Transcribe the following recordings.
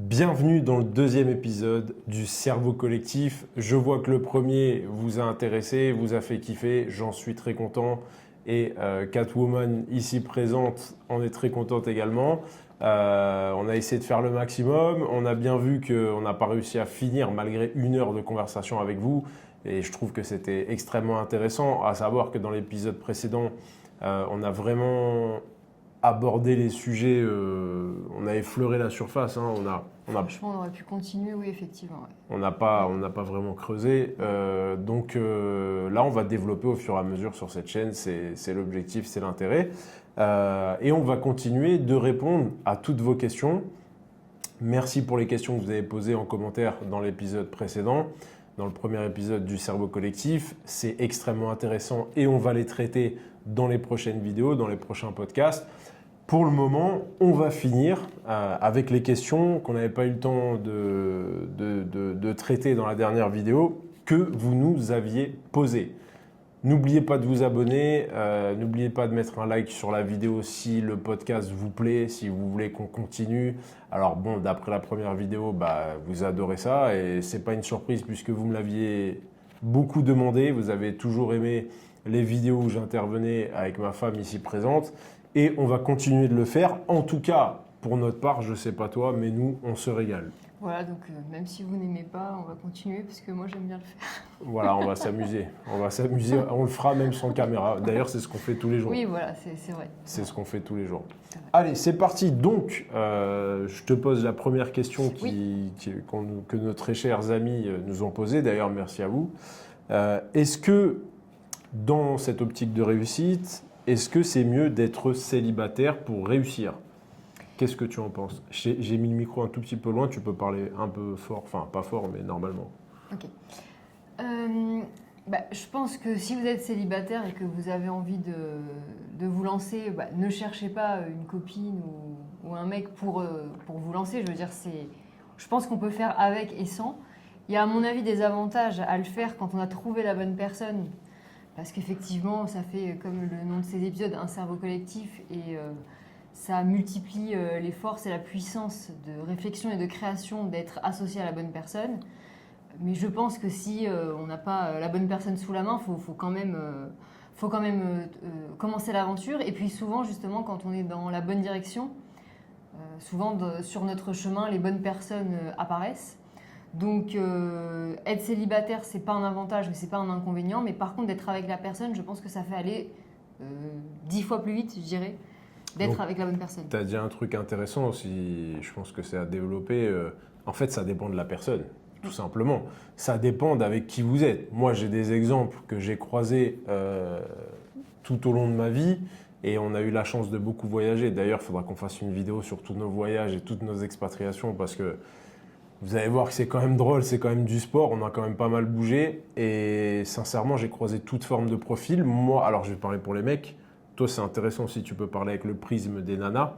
Bienvenue dans le deuxième épisode du Cerveau Collectif. Je vois que le premier vous a intéressé, vous a fait kiffer, j'en suis très content. Et Catwoman ici présente en est très contente également. On a essayé de faire le maximum, on a bien vu qu'on n'a pas réussi à finir malgré 1 heure de conversation avec vous. Et je trouve que c'était extrêmement intéressant, à savoir que dans l'épisode précédent, on a vraiment abordé les sujets, on a effleuré la surface. Franchement, on aurait pu continuer, oui, effectivement. Ouais. On n'a pas vraiment creusé. Donc là, on va développer au fur et à mesure sur cette chaîne. C'est l'objectif, c'est l'intérêt. Et on va continuer de répondre à toutes vos questions. Merci pour les questions que vous avez posées en commentaire dans l'épisode précédent, dans le premier épisode du Cerveau Collectif. C'est extrêmement intéressant et on va les traiter dans les prochaines vidéos, dans les prochains podcasts. Pour le moment, on va finir avec les questions qu'on n'avait pas eu le temps de traiter dans la dernière vidéo que vous nous aviez posées. N'oubliez pas de vous abonner, n'oubliez pas de mettre un like sur la vidéo si le podcast vous plaît, si vous voulez qu'on continue. Alors bon, d'après la première vidéo, vous adorez ça et ce n'est pas une surprise puisque vous me l'aviez beaucoup demandé. Vous avez toujours aimé les vidéos où j'intervenais avec ma femme ici présente. Et on va continuer de le faire. En tout cas, pour notre part, je ne sais pas toi, mais nous, on se régale. Voilà, donc même si vous n'aimez pas, on va continuer parce que moi, j'aime bien le faire. Voilà, on va s'amuser. On le fera même sans caméra. D'ailleurs, c'est ce qu'on fait tous les jours. Oui, voilà, c'est vrai. C'est ce qu'on fait tous les jours. Allez, c'est parti. Donc, je te pose la première question que nos très chers amis nous ont posée. D'ailleurs, merci à vous. Est-ce que, dans cette optique de réussite, est-ce que c'est mieux d'être célibataire pour réussir? Qu'est-ce que tu en penses? J'ai mis le micro un tout petit peu loin, tu peux parler un peu fort, enfin pas fort, mais normalement. Ok. Je pense que si vous êtes célibataire et que vous avez envie de vous lancer, ne cherchez pas une copine ou un mec pour vous lancer. Je veux dire, je pense qu'on peut faire avec et sans. Il y a à mon avis des avantages à le faire quand on a trouvé la bonne personne. Parce qu'effectivement, ça fait, comme le nom de ces épisodes, un cerveau collectif et ça multiplie les forces et la puissance de réflexion et de création d'être associé à la bonne personne. Mais je pense que si on n'a pas la bonne personne sous la main, faut quand même commencer l'aventure. Et puis souvent, justement, quand on est dans la bonne direction, souvent sur notre chemin, les bonnes personnes apparaissent. Donc, être célibataire, c'est pas un avantage, mais c'est pas un inconvénient. Mais par contre, d'être avec la personne, je pense que ça fait aller 10 fois plus vite, je dirais, d'être avec la bonne personne. Tu as dit un truc intéressant aussi, je pense que c'est à développer. En fait, ça dépend de la personne, tout simplement. Ça dépend d'avec qui vous êtes. Moi, j'ai des exemples que j'ai croisés tout au long de ma vie. Et on a eu la chance de beaucoup voyager. D'ailleurs, il faudra qu'on fasse une vidéo sur tous nos voyages et toutes nos expatriations parce que vous allez voir que c'est quand même drôle, c'est quand même du sport, on a quand même pas mal bougé. Et sincèrement, j'ai croisé toute forme de profil. Moi, alors je vais parler pour les mecs. Toi, c'est intéressant si tu peux parler avec le prisme des nanas.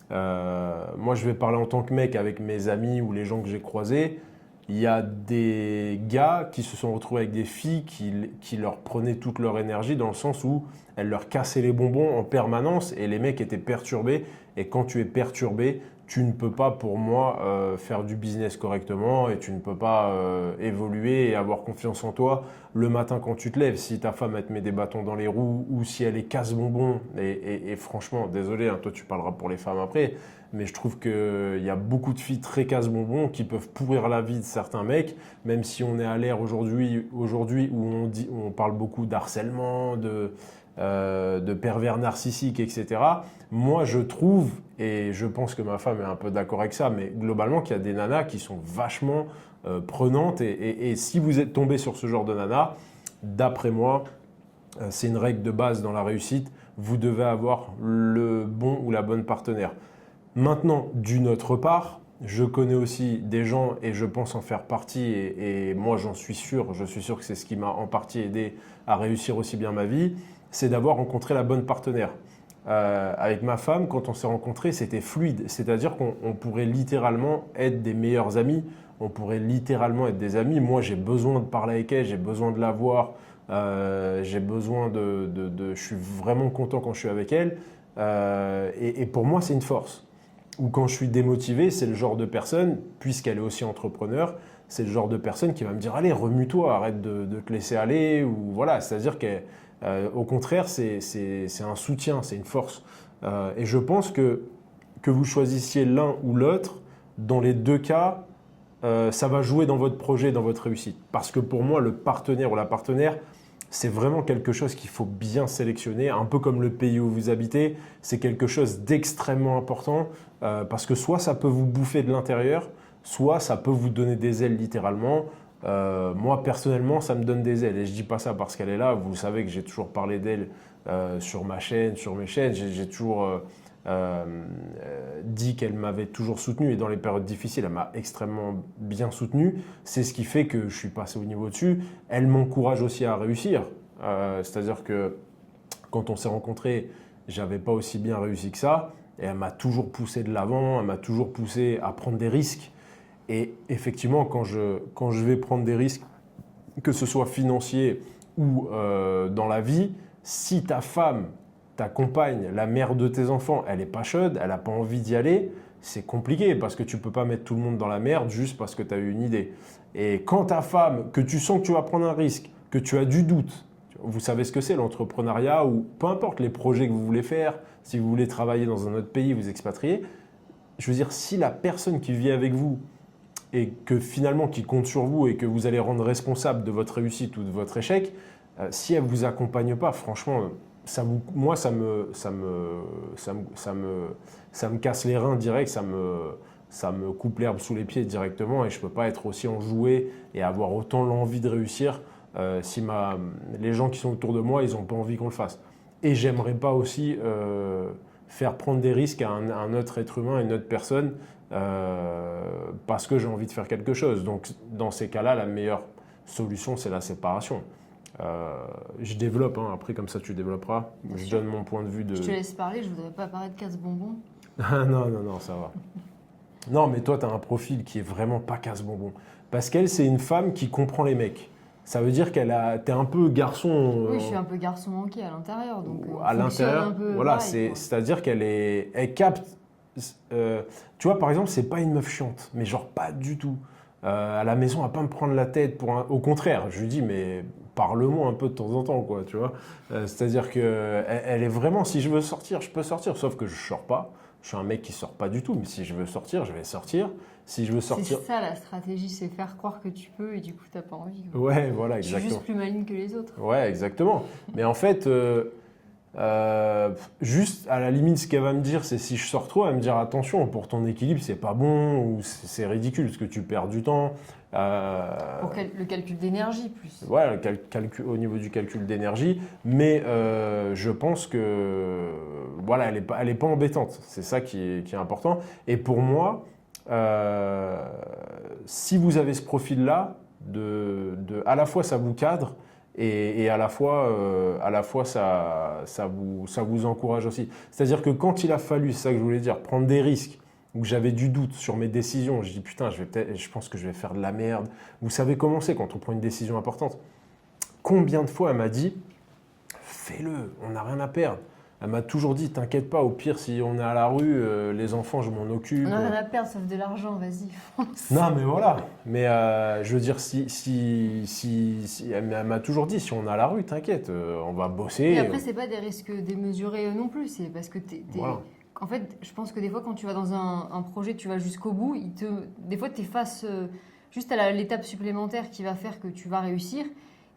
Moi, je vais parler en tant que mec avec mes amis ou les gens que j'ai croisés. Il y a des gars qui se sont retrouvés avec des filles qui leur prenaient toute leur énergie dans le sens où elles leur cassaient les bonbons en permanence et les mecs étaient perturbés. Et quand tu es perturbé, tu ne peux pas, pour moi, faire du business correctement et tu ne peux pas évoluer et avoir confiance en toi le matin quand tu te lèves. Si ta femme, elle te met des bâtons dans les roues ou si elle est casse-bonbon, et franchement, désolé, hein, toi tu parleras pour les femmes après, mais je trouve qu'il y a beaucoup de filles très casse-bonbon qui peuvent pourrir la vie de certains mecs, même si on est à l'ère aujourd'hui où on parle beaucoup d'harcèlement, de pervers narcissiques, etc. Moi, je trouve, et je pense que ma femme est un peu d'accord avec ça, mais globalement, qu'il y a des nanas qui sont vachement prenantes. Et si vous êtes tombé sur ce genre de nana, d'après moi, c'est une règle de base dans la réussite, vous devez avoir le bon ou la bonne partenaire. Maintenant, d'une autre part, je connais aussi des gens et je pense en faire partie et moi je suis sûr que c'est ce qui m'a en partie aidé à réussir aussi bien ma vie, c'est d'avoir rencontré la bonne partenaire. Avec ma femme, quand on s'est rencontrés, c'était fluide, c'est-à-dire qu'on pourrait littéralement être des meilleurs amis, on pourrait littéralement être des amis. Moi j'ai besoin de parler avec elle, j'ai besoin de la voir, j'ai besoin je suis vraiment content quand je suis avec elle et pour moi c'est une force. ou quand je suis démotivé, c'est le genre de personne, puisqu'elle est aussi entrepreneur, c'est le genre de personne qui va me dire allez, remue-toi, arrête de te laisser aller, ou voilà, c'est-à-dire qu'au contraire, c'est un soutien, c'est une force. Et je pense que vous choisissiez l'un ou l'autre, dans les deux cas, ça va jouer dans votre projet, dans votre réussite. Parce que pour moi, le partenaire ou la partenaire, c'est vraiment quelque chose qu'il faut bien sélectionner, un peu comme le pays où vous habitez, c'est quelque chose d'extrêmement important parce que soit ça peut vous bouffer de l'intérieur, soit ça peut vous donner des ailes littéralement. Moi, personnellement, ça me donne des ailes et je ne dis pas ça parce qu'elle est là. Vous savez que j'ai toujours parlé d'elle sur ma chaîne, sur mes chaînes. J'ai toujours dit qu'elle m'avait toujours soutenu et dans les périodes difficiles, elle m'a extrêmement bien soutenu. C'est ce qui fait que je suis passé au niveau dessus. Elle m'encourage aussi à réussir. C'est-à-dire que quand on s'est rencontrés, j'avais pas aussi bien réussi que ça. Et elle m'a toujours poussé de l'avant, elle m'a toujours poussé à prendre des risques. Et effectivement, quand je vais prendre des risques, que ce soit financier ou dans la vie, si ta femme, ta compagne, la mère de tes enfants, elle n'est pas chaude, elle n'a pas envie d'y aller, c'est compliqué parce que tu ne peux pas mettre tout le monde dans la merde juste parce que tu as eu une idée. Et quand ta femme, que tu sens que tu vas prendre un risque, que tu as du doute, vous savez ce que c'est l'entrepreneuriat ou peu importe les projets que vous voulez faire, si vous voulez travailler dans un autre pays, vous expatrier, je veux dire, si la personne qui vit avec vous et que finalement qui compte sur vous et que vous allez rendre responsable de votre réussite ou de votre échec, si elle ne vous accompagne pas, franchement, moi, ça me casse les reins direct, ça me coupe l'herbe sous les pieds directement et je ne peux pas être aussi enjoué et avoir autant l'envie de réussir si les gens qui sont autour de moi, ils n'ont pas envie qu'on le fasse. Et j'aimerais pas aussi faire prendre des risques à un autre être humain, à une autre personne, parce que j'ai envie de faire quelque chose. Donc, dans ces cas-là, la meilleure solution, c'est la séparation. Je développe, hein, après comme ça tu développeras. Je donne mon point de vue de... Je te laisse parler, je voudrais pas paraître casse-bonbon. Non, ça va. Non, mais toi, tu as un profil qui est vraiment pas casse-bonbon. Parce qu'elle, c'est une femme qui comprend les mecs. Ça veut dire t'es un peu garçon... Oui, je suis un peu garçon manqué à l'intérieur. Donc à l'intérieur, un peu voilà, pareil, c'est-à-dire elle capte... tu vois, par exemple, c'est pas une meuf chiante, mais genre pas du tout. À la maison, à pas me prendre la tête au contraire, je lui dis, mais parle-moi un peu de temps en temps, quoi, tu vois. C'est-à-dire elle est vraiment, si je veux sortir, je peux sortir, sauf que je sors pas. Je suis un mec qui sort pas du tout, mais si je veux sortir, je vais sortir. Si je veux sortir... C'est ça la stratégie, c'est faire croire que tu peux et du coup, t'as pas envie. Quoi. Ouais, voilà, exactement. Je suis juste plus maligne que les autres. Ouais, exactement. Mais en fait... juste à la limite, ce qu'elle va me dire, c'est si je sors trop, elle va me dire attention, pour ton équilibre, c'est pas bon ou c'est ridicule parce que tu perds du temps. Pour le calcul d'énergie, plus. Ouais, au niveau du calcul d'énergie, mais je pense que voilà, elle est pas embêtante. C'est ça qui est important. Et pour moi, si vous avez ce profil-là, à la fois ça vous cadre. Et à la fois ça vous encourage aussi. C'est-à-dire que quand il a fallu, c'est ça que je voulais dire, prendre des risques, où j'avais du doute sur mes décisions, je dis putain, je pense que je vais faire de la merde. Vous savez comment c'est quand on prend une décision importante. Combien de fois elle m'a dit, fais-le, on n'a rien à perdre. Elle m'a toujours dit, t'inquiète pas, au pire, si on est à la rue, les enfants, je m'en occupe. On n'a rien à perdre, sauf de l'argent, vas-y, fonce. Non, mais voilà. Mais je veux dire, elle m'a toujours dit, si on est à la rue, t'inquiète, on va bosser. Et après, c'est pas des risques démesurés non plus, c'est parce que Voilà. En fait, je pense que des fois, quand tu vas dans un projet, tu vas jusqu'au bout, des fois, tu es face juste à l'étape supplémentaire qui va faire que tu vas réussir.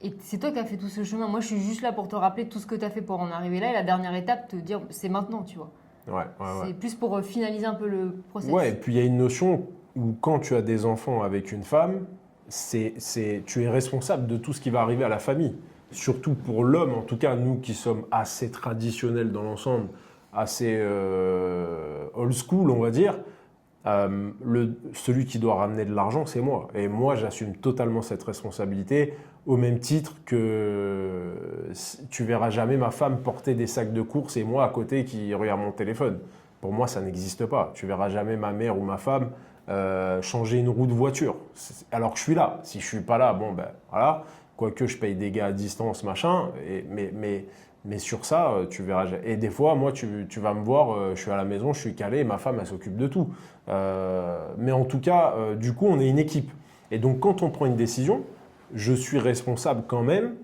Et c'est toi qui as fait tout ce chemin. Moi, je suis juste là pour te rappeler tout ce que tu as fait pour en arriver là. Et la dernière étape, te dire, c'est maintenant, tu vois. Ouais. C'est plus pour finaliser un peu le processus. Ouais, et puis il y a une notion où quand tu as des enfants avec une femme, tu es responsable de tout ce qui va arriver à la famille. Surtout pour l'homme, en tout cas, nous qui sommes assez traditionnels dans l'ensemble, assez old school, on va dire, celui qui doit ramener de l'argent, c'est moi. Et moi, j'assume totalement cette responsabilité, au même titre que tu verras jamais ma femme porter des sacs de courses et moi à côté qui regarde mon téléphone. Pour moi, ça n'existe pas. Tu verras jamais ma mère ou ma femme changer une roue de voiture. Alors que je suis là. Si je suis pas là, bon ben voilà. Quoique je paye des gars à distance, machin. Mais sur ça, tu verras. Et des fois, moi, tu vas me voir, je suis à la maison, je suis calé, et ma femme, elle s'occupe de tout. Mais en tout cas, du coup, on est une équipe. Et donc, quand on prend une décision, je suis responsable quand même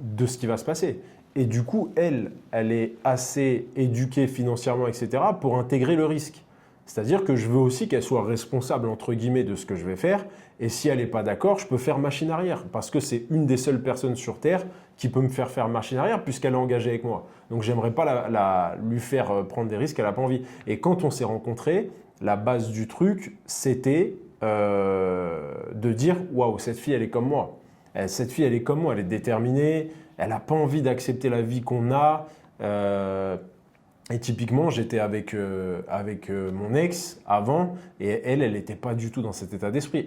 de ce qui va se passer. Et du coup, elle est assez éduquée financièrement, etc., pour intégrer le risque. C'est-à-dire que je veux aussi qu'elle soit responsable, entre guillemets, de ce que je vais faire. Et si elle n'est pas d'accord, je peux faire machine arrière. Parce que c'est une des seules personnes sur Terre qui peut me faire machine arrière puisqu'elle est engagée avec moi. Donc, j'aimerais pas lui faire prendre des risques, elle n'a pas envie. Et quand on s'est rencontrés, la base du truc, c'était de dire « Waouh, cette fille, elle est comme moi. Cette fille, elle est comme moi, elle est déterminée, elle n'a pas envie d'accepter la vie qu'on a. » Et typiquement, j'étais avec mon ex avant et elle n'était pas du tout dans cet état d'esprit.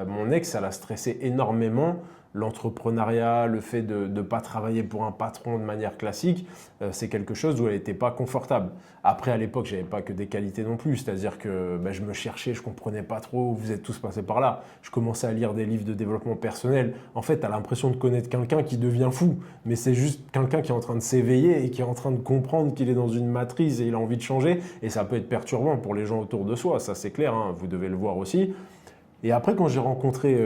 Mon ex, ça l'a stressé énormément. L'entrepreneuriat, le fait de ne pas travailler pour un patron de manière classique, c'est quelque chose où elle n'était pas confortable. Après, à l'époque, je n'avais pas que des qualités non plus. C'est-à-dire que je me cherchais, je ne comprenais pas trop, vous êtes tous passés par là. Je commençais à lire des livres de développement personnel. En fait, tu as l'impression de connaître quelqu'un qui devient fou. Mais c'est juste quelqu'un qui est en train de s'éveiller et qui est en train de comprendre qu'il est dans une matrice et il a envie de changer. Et ça peut être perturbant pour les gens autour de soi, ça c'est clair, hein, vous devez le voir aussi. Et après, quand j'ai rencontré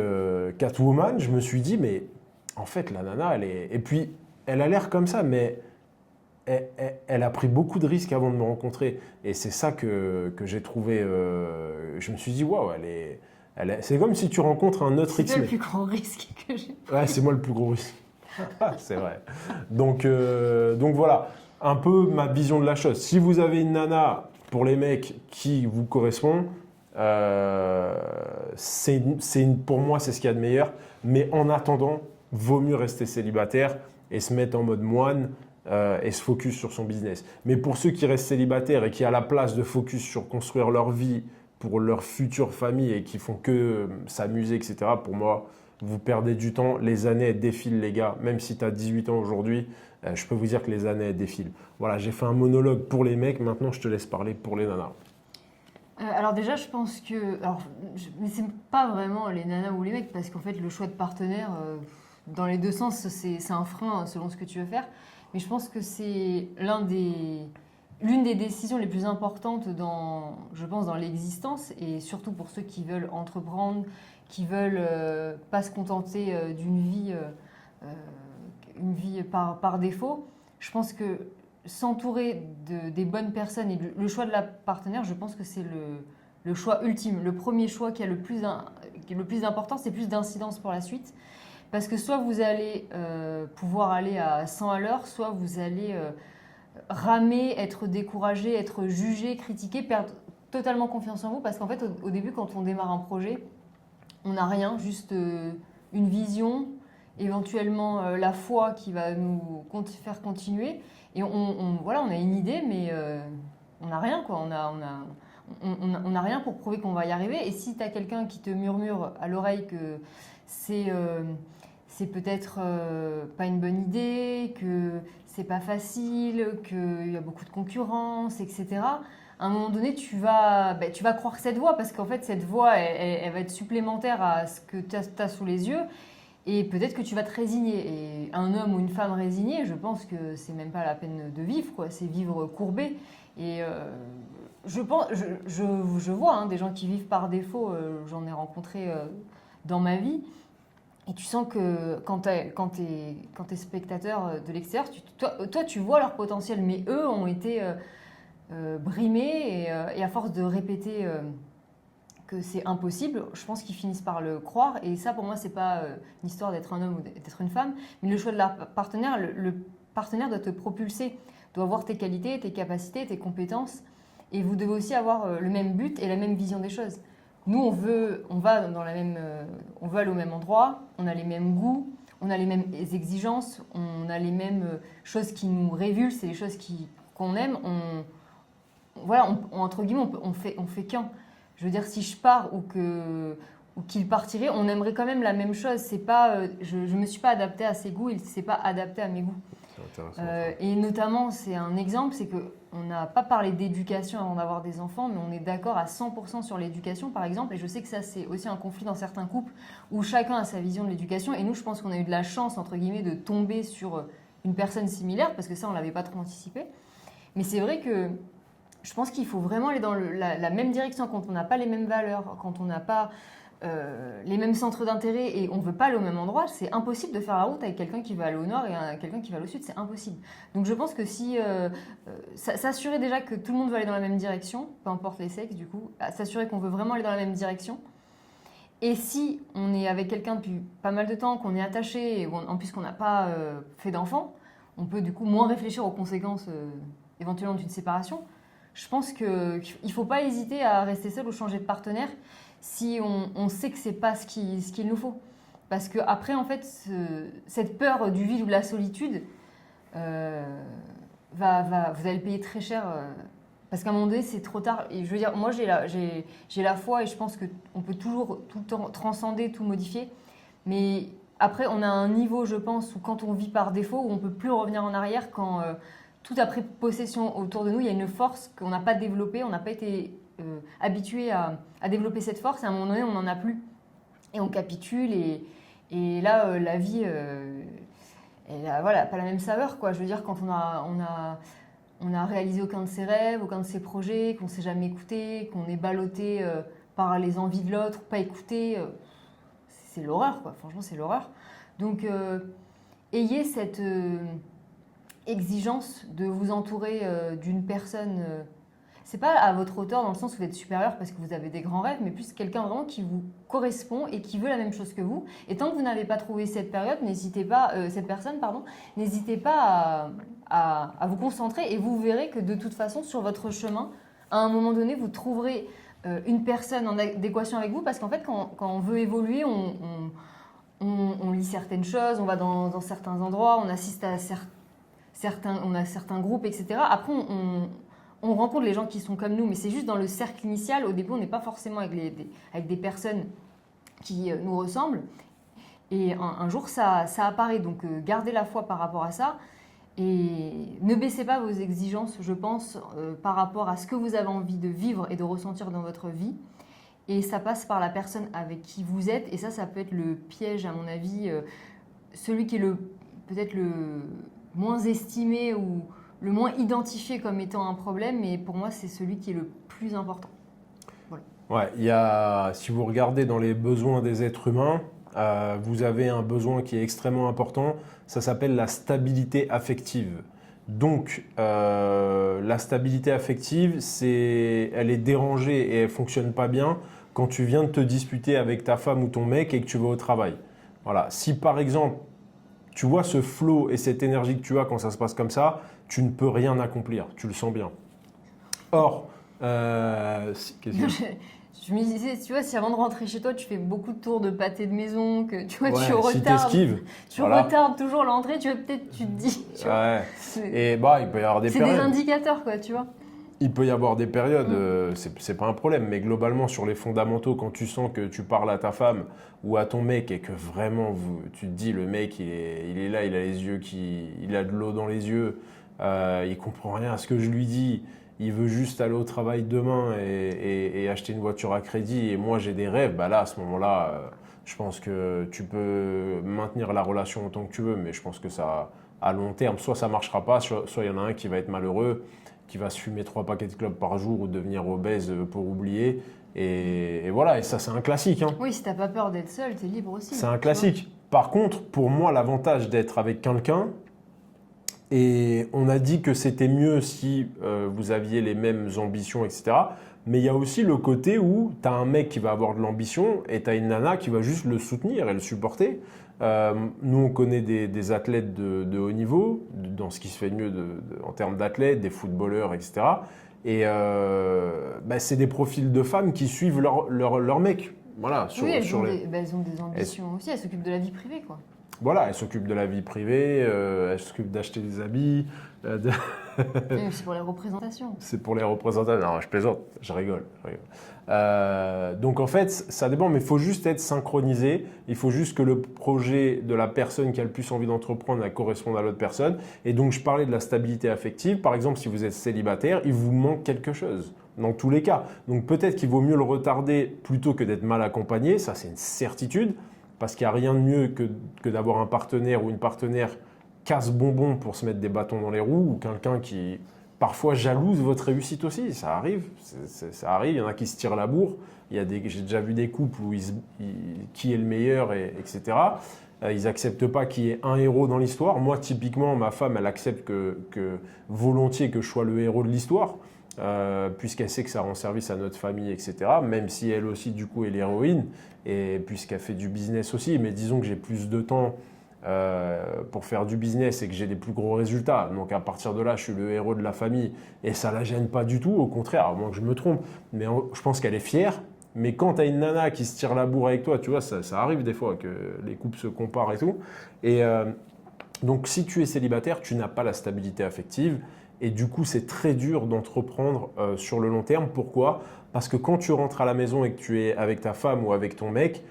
Catwoman, je me suis dit, mais en fait, la nana, elle est... Et puis, elle a l'air comme ça, mais elle a pris beaucoup de risques avant de me rencontrer. Et c'est ça que j'ai trouvé... je me suis dit, waouh, c'est comme si tu rencontres un autre X-Men. C'est le plus grand risque que j'ai pris. Ouais, c'est moi le plus gros risque. C'est vrai. Donc voilà, un peu ma vision de la chose. Si vous avez une nana, pour les mecs, qui vous correspond... pour moi, c'est ce qu'il y a de meilleur. Mais en attendant, vaut mieux rester célibataire et se mettre en mode moine et se focus sur son business. Mais pour ceux qui restent célibataires et qui ont la place de focus sur construire leur vie pour leur future famille et qui font que s'amuser, etc., pour moi, vous perdez du temps. Les années, elles défilent, les gars. Même si tu as 18 ans aujourd'hui, je peux vous dire que les années, elles défilent. Voilà, j'ai fait un monologue pour les mecs. Maintenant, je te laisse parler pour les nanas. Alors déjà, je pense que... mais c'est pas vraiment les nanas ou les mecs, parce qu'en fait, le choix de partenaire, dans les deux sens, c'est un frein selon ce que tu veux faire. Mais je pense que c'est l'une des décisions les plus importantes je pense, dans l'existence, et surtout pour ceux qui veulent entreprendre, qui veulent pas se contenter d'une vie, une vie par défaut. Je pense que s'entourer des bonnes personnes et le choix de la partenaire, je pense que c'est le choix ultime. Le premier choix qui a le plus d'importance et plus d'incidence pour la suite. Parce que soit vous allez pouvoir aller à 100 à l'heure, soit vous allez ramer, être découragé, être jugé, critiqué, perdre totalement confiance en vous. Parce qu'en fait, au début, quand on démarre un projet, on n'a rien, juste une vision, éventuellement la foi qui va nous faire continuer. Et voilà, on a une idée, mais on n'a rien, quoi. On n'a rien pour prouver qu'on va y arriver. Et si tu as quelqu'un qui te murmure à l'oreille que c'est peut-être pas une bonne idée, que c'est pas facile, qu'il y a beaucoup de concurrence, etc., à un moment donné, tu vas croire cette voix, parce qu'en fait, cette voix, elle va être supplémentaire à ce que tu as sous les yeux. Et peut-être que tu vas te résigner. Et un homme ou une femme résigné, je pense que c'est même pas la peine de vivre, quoi. C'est vivre courbé. Et je vois des gens qui vivent par défaut. J'en ai rencontré dans ma vie. Et tu sens que quand t'es spectateur de l'extérieur, toi, tu vois leur potentiel. Mais eux ont été brimés. Et à force de répéter... que c'est impossible, je pense qu'ils finissent par le croire. Et ça, pour moi, c'est pas une histoire d'être un homme ou d'être une femme, mais le choix de la partenaire, le partenaire doit te propulser, doit avoir tes qualités, tes capacités, tes compétences. Et vous devez aussi avoir le même but et la même vision des choses. Nous, on veut aller au même endroit, on a les mêmes goûts, on a les mêmes exigences, on a les mêmes choses qui nous révulsent et les choses qu'on aime. Entre guillemets, on fait qu'un. Je veux dire, si je pars ou qu'il partirait, on aimerait quand même la même chose. C'est pas, je ne me suis pas adaptée à ses goûts, il ne s'est pas adapté à mes goûts. C'est intéressant. Et notamment, c'est un exemple, c'est qu'on n'a pas parlé d'éducation avant d'avoir des enfants, mais on est d'accord à 100% sur l'éducation, par exemple. Et je sais que ça, c'est aussi un conflit dans certains couples où chacun a sa vision de l'éducation. Et nous, je pense qu'on a eu de la chance, entre guillemets, de tomber sur une personne similaire, parce que ça, on ne l'avait pas trop anticipé. Mais c'est vrai que je pense qu'il faut vraiment aller dans la même direction quand on n'a pas les mêmes valeurs, quand on n'a pas les mêmes centres d'intérêt et on ne veut pas aller au même endroit. C'est impossible de faire la route avec quelqu'un qui va aller au nord et quelqu'un qui va aller au sud, c'est impossible. Donc je pense que si s'assurer déjà que tout le monde veut aller dans la même direction, peu importe les sexes du coup, s'assurer qu'on veut vraiment aller dans la même direction. Et si on est avec quelqu'un depuis pas mal de temps, qu'on est attaché, et en plus qu'on n'a pas fait d'enfant, on peut du coup moins réfléchir aux conséquences éventuellement d'une séparation. Je pense qu'il ne faut pas hésiter à rester seul ou changer de partenaire si on sait que ce n'est pas ce qu'il nous faut. Parce qu'après, en fait, cette peur du vide ou de la solitude, vous allez le payer très cher. Parce qu'à un moment donné, c'est trop tard. Et je veux dire, moi, j'ai la foi et je pense qu'on peut toujours tout le temps transcender, tout modifier. Mais après, on a un niveau, je pense, où quand on vit par défaut, où on ne peut plus revenir en arrière quand tout a pris possession autour de nous. Il y a une force qu'on n'a pas développée, on n'a pas été habitué à développer cette force. Et à un moment donné, on n'en a plus. Et on capitule. Et là, la vie, elle a voilà, pas la même saveur, quoi. Je veux dire, quand on a réalisé aucun de ses rêves, aucun de ses projets, qu'on ne s'est jamais écouté, qu'on est ballotté par les envies de l'autre, pas écouté, c'est l'horreur, quoi. Franchement, c'est l'horreur. Donc, ayez cette exigence de vous entourer d'une personne. C'est pas à votre hauteur dans le sens où vous êtes supérieur parce que vous avez des grands rêves, mais plus quelqu'un vraiment qui vous correspond et qui veut la même chose que vous. Et tant que vous n'avez pas trouvé cette personne, n'hésitez pas à vous concentrer et vous verrez que de toute façon, sur votre chemin, à un moment donné, vous trouverez une personne en adéquation avec vous parce qu'en fait, quand on veut évoluer, on lit certaines choses, on va dans certains endroits, on assiste à certains groupes, etc. Après, on rencontre les gens qui sont comme nous, mais c'est juste dans le cercle initial. Au début, on n'est pas forcément avec des personnes qui nous ressemblent. Et un jour, ça apparaît. Donc, gardez la foi par rapport à ça. Et ne baissez pas vos exigences, je pense, par rapport à ce que vous avez envie de vivre et de ressentir dans votre vie. Et ça passe par la personne avec qui vous êtes. Et ça peut être le piège, à mon avis, celui qui est peut-être le moins estimé ou le moins identifié comme étant un problème, mais pour moi, c'est celui qui est le plus important. Voilà. Ouais, si vous regardez dans les besoins des êtres humains, vous avez un besoin qui est extrêmement important, ça s'appelle la stabilité affective. Donc, la stabilité affective, elle est dérangée et elle ne fonctionne pas bien quand tu viens de te disputer avec ta femme ou ton mec et que tu vas au travail. Voilà. Si par exemple, tu vois ce flow et cette énergie que tu as quand ça se passe comme ça, tu ne peux rien accomplir, tu le sens bien. Or, je me disais, tu vois, si avant de rentrer chez toi, tu fais beaucoup de tours de pâté de maison, que tu vois, tu retardes toujours l'entrée, tu te dis. Ouais. Et il peut y avoir des périodes. C'est des indicateurs, quoi, tu vois. Il peut y avoir des périodes, c'est pas un problème, mais globalement sur les fondamentaux, quand tu sens que tu parles à ta femme ou à ton mec et que vraiment tu te dis le mec il est là, il a les yeux il a de l'eau dans les yeux, il comprend rien à ce que je lui dis, il veut juste aller au travail demain et acheter une voiture à crédit et moi j'ai des rêves, là à ce moment-là, je pense que tu peux maintenir la relation autant que tu veux, mais je pense que ça à long terme, soit ça marchera pas, soit il y en a un qui va être malheureux, qui va se fumer 3 paquets de clopes par jour ou devenir obèse pour oublier. Et voilà, et ça c'est un classique. Hein. Oui, si t'as pas peur d'être seul, t'es libre aussi. C'est un classique. Par contre, pour moi, l'avantage d'être avec quelqu'un, et on a dit que c'était mieux si vous aviez les mêmes ambitions, etc. Mais il y a aussi le côté où tu as un mec qui va avoir de l'ambition et tu as une nana qui va juste le soutenir et le supporter. Nous, on connaît des athlètes de haut niveau, dans ce qui se fait de mieux en termes d'athlètes, des footballeurs, etc. Et c'est des profils de femmes qui suivent leur mec. Voilà, elles ont des ambitions aussi, elles s'occupent de la vie privée, quoi. Voilà, elles s'occupent de la vie privée, elles s'occupent d'acheter des habits. C'est pour les représentations. C'est pour les représentations. Non, je plaisante, je rigole. Donc en fait, ça dépend, mais il faut juste être synchronisé. Il faut juste que le projet de la personne qui a le plus envie d'entreprendre corresponde à l'autre personne. Et donc je parlais de la stabilité affective. Par exemple, si vous êtes célibataire, il vous manque quelque chose. Dans tous les cas. Donc peut-être qu'il vaut mieux le retarder plutôt que d'être mal accompagné. Ça, c'est une certitude. Parce qu'il n'y a rien de mieux que d'avoir un partenaire ou une partenaire casse-bonbon pour se mettre des bâtons dans les roues ou quelqu'un qui parfois jalouse votre réussite aussi. Ça arrive, ça arrive. Il y en a qui se tirent la bourre. J'ai déjà vu des couples où qui est le meilleur, etc. Ils n'acceptent pas qu'il y ait un héros dans l'histoire. Moi, typiquement, ma femme, elle accepte que volontiers que je sois le héros de l'histoire, puisqu'elle sait que ça rend service à notre famille, etc. Même si elle aussi, du coup, est l'héroïne, et puisqu'elle fait du business aussi. Mais disons que j'ai plus de temps pour faire du business et que j'ai des plus gros résultats. Donc à partir de là, je suis le héros de la famille et ça la gêne pas du tout. Au contraire, à moins que je me trompe. Mais je pense qu'elle est fière. Mais quand tu as une nana qui se tire la bourre avec toi, tu vois, ça arrive des fois que les couples se comparent et tout. Et donc si tu es célibataire, tu n'as pas la stabilité affective. Et du coup, c'est très dur d'entreprendre sur le long terme. Pourquoi ? Parce que quand tu rentres à la maison et que tu es avec ta femme ou avec ton mec,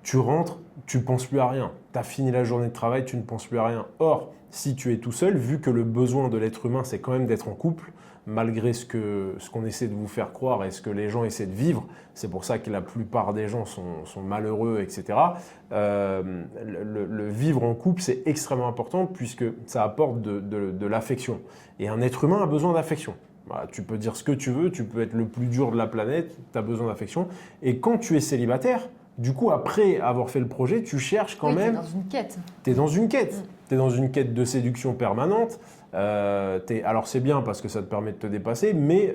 tu rentres, tu ne penses plus à rien. Tu as fini la journée de travail, tu ne penses plus à rien. Or, si tu es tout seul, vu que le besoin de l'être humain, c'est quand même d'être en couple, malgré ce qu'on essaie de vous faire croire et ce que les gens essaient de vivre, c'est pour ça que la plupart des gens sont malheureux, etc. Le vivre en couple, c'est extrêmement important puisque ça apporte de l'affection. Et un être humain a besoin d'affection. Voilà, tu peux dire ce que tu veux, tu peux être le plus dur de la planète, tu as besoin d'affection. Et quand tu es célibataire, du coup, après avoir fait le projet, tu cherches quand même… Tu es dans une quête. Tu es dans une quête. Tu es dans une quête de séduction permanente. Alors, c'est bien parce que ça te permet de te dépasser, mais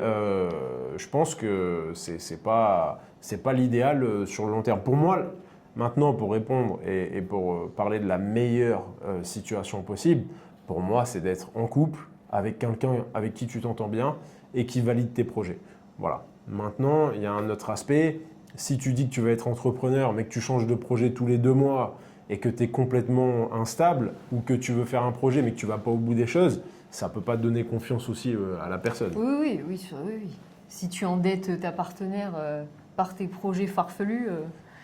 je pense que c'est pas l'idéal sur le long terme. Pour moi, maintenant, pour répondre et pour parler de la meilleure situation possible, pour moi, c'est d'être en couple avec quelqu'un avec qui tu t'entends bien et qui valide tes projets. Voilà. Maintenant, il y a un autre aspect. Si tu dis que tu veux être entrepreneur, mais que tu changes de projet tous les 2 mois et que tu es complètement instable ou que tu veux faire un projet mais que tu ne vas pas au bout des choses, ça ne peut pas te donner confiance aussi à la personne. Oui. Si tu endettes ta partenaire par tes projets farfelus,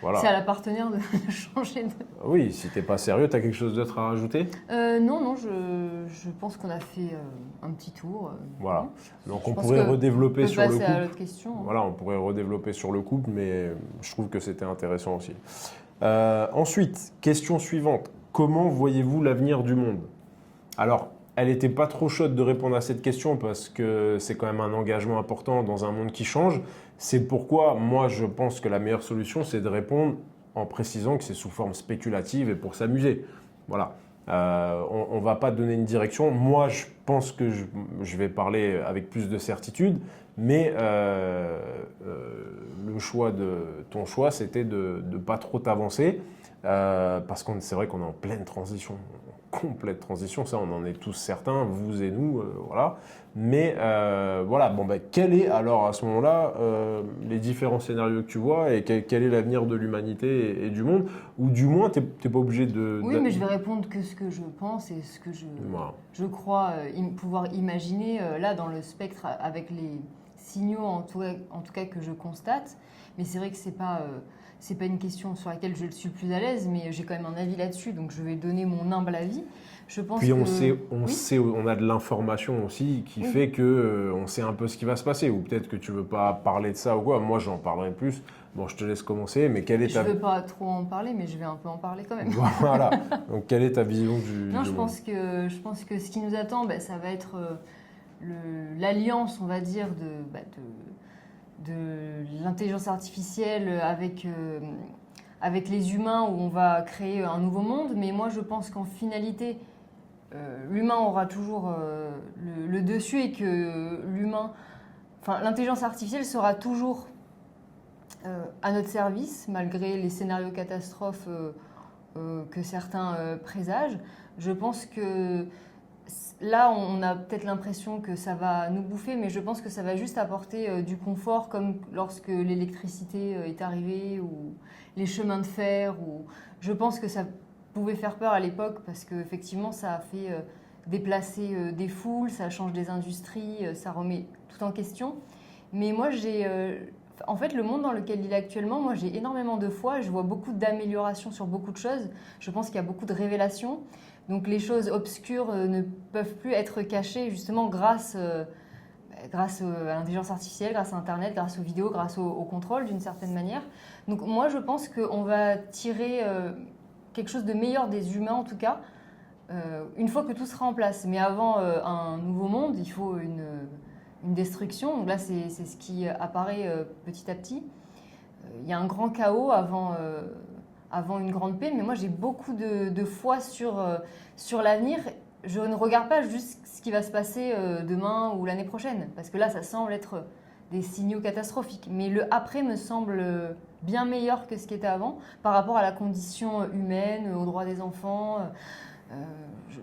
voilà. C'est à la partenaire de changer de… Oui, si tu n'es pas sérieux, tu as quelque chose d'autre à rajouter ? Non, je pense qu'on a fait un petit tour. Voilà. Donc on pourrait redévelopper sur le couple. À l'autre question. Voilà, on pourrait redévelopper sur le couple, mais je trouve que c'était intéressant aussi. Ensuite, question suivante. Comment voyez-vous l'avenir du monde ? Alors, elle n'était pas trop chaude de répondre à cette question parce que c'est quand même un engagement important dans un monde qui change. C'est pourquoi moi je pense que la meilleure solution c'est de répondre en précisant que c'est sous forme spéculative et pour s'amuser. Voilà. On ne va pas donner une direction. Moi je pense que je vais parler avec plus de certitude, mais ton choix c'était de ne pas trop t'avancer parce que c'est vrai qu'on est en pleine transition. Complète transition, ça on en est tous certains, vous et nous, voilà. Mais voilà, quel est alors à ce moment-là les différents scénarios que tu vois et quel est l'avenir de l'humanité et du monde ? Ou du moins, tu n'es pas obligé de… Oui, mais je vais répondre que ce que je pense et ce que je crois pouvoir imaginer là dans le spectre avec les signaux en tout cas que je constate. Mais c'est vrai que c'est pas une question sur laquelle je suis le plus à l'aise, mais j'ai quand même un avis là-dessus, donc je vais donner mon humble avis. Je pense Puis on a de l'information aussi qui fait que on sait un peu ce qui va se passer, ou peut-être que tu veux pas parler de ça ou quoi. Moi, j'en parlerai plus. Bon, je te laisse commencer, mais quelle est ta… Je veux pas trop en parler, mais je vais un peu en parler quand même. Voilà. Donc, quelle est ta vision du… Non, je pense que ce qui nous attend, ça va être l'alliance, on va dire, de l'intelligence artificielle avec les humains où on va créer un nouveau monde. Mais moi, je pense qu'en finalité, l'humain aura toujours le dessus et que l'intelligence artificielle sera toujours à notre service, malgré les scénarios catastrophes que certains présagent. Je pense que là, on a peut-être l'impression que ça va nous bouffer, mais je pense que ça va juste apporter du confort, comme lorsque l'électricité est arrivée, ou les chemins de fer. Je pense que ça pouvait faire peur à l'époque, parce qu'effectivement, ça a fait déplacer des foules, ça change des industries, ça remet tout en question. Mais moi, en fait, le monde dans lequel il est actuellement, moi, j'ai énormément de foi, je vois beaucoup d'améliorations sur beaucoup de choses. Je pense qu'il y a beaucoup de révélations. Donc les choses obscures ne peuvent plus être cachées justement grâce à l'intelligence artificielle, grâce à Internet, grâce aux vidéos, grâce au contrôle d'une certaine manière. Donc moi je pense qu'on va tirer quelque chose de meilleur des humains en tout cas, une fois que tout sera en place. Mais avant un nouveau monde, il faut une destruction. Donc là, c'est ce qui apparaît petit à petit. Il y a un grand chaos avant une grande paix, mais moi j'ai beaucoup de foi sur l'avenir. Je ne regarde pas juste ce qui va se passer demain ou l'année prochaine, parce que là ça semble être des signaux catastrophiques. Mais le après me semble bien meilleur que ce qui était avant par rapport à la condition humaine, aux droits des enfants.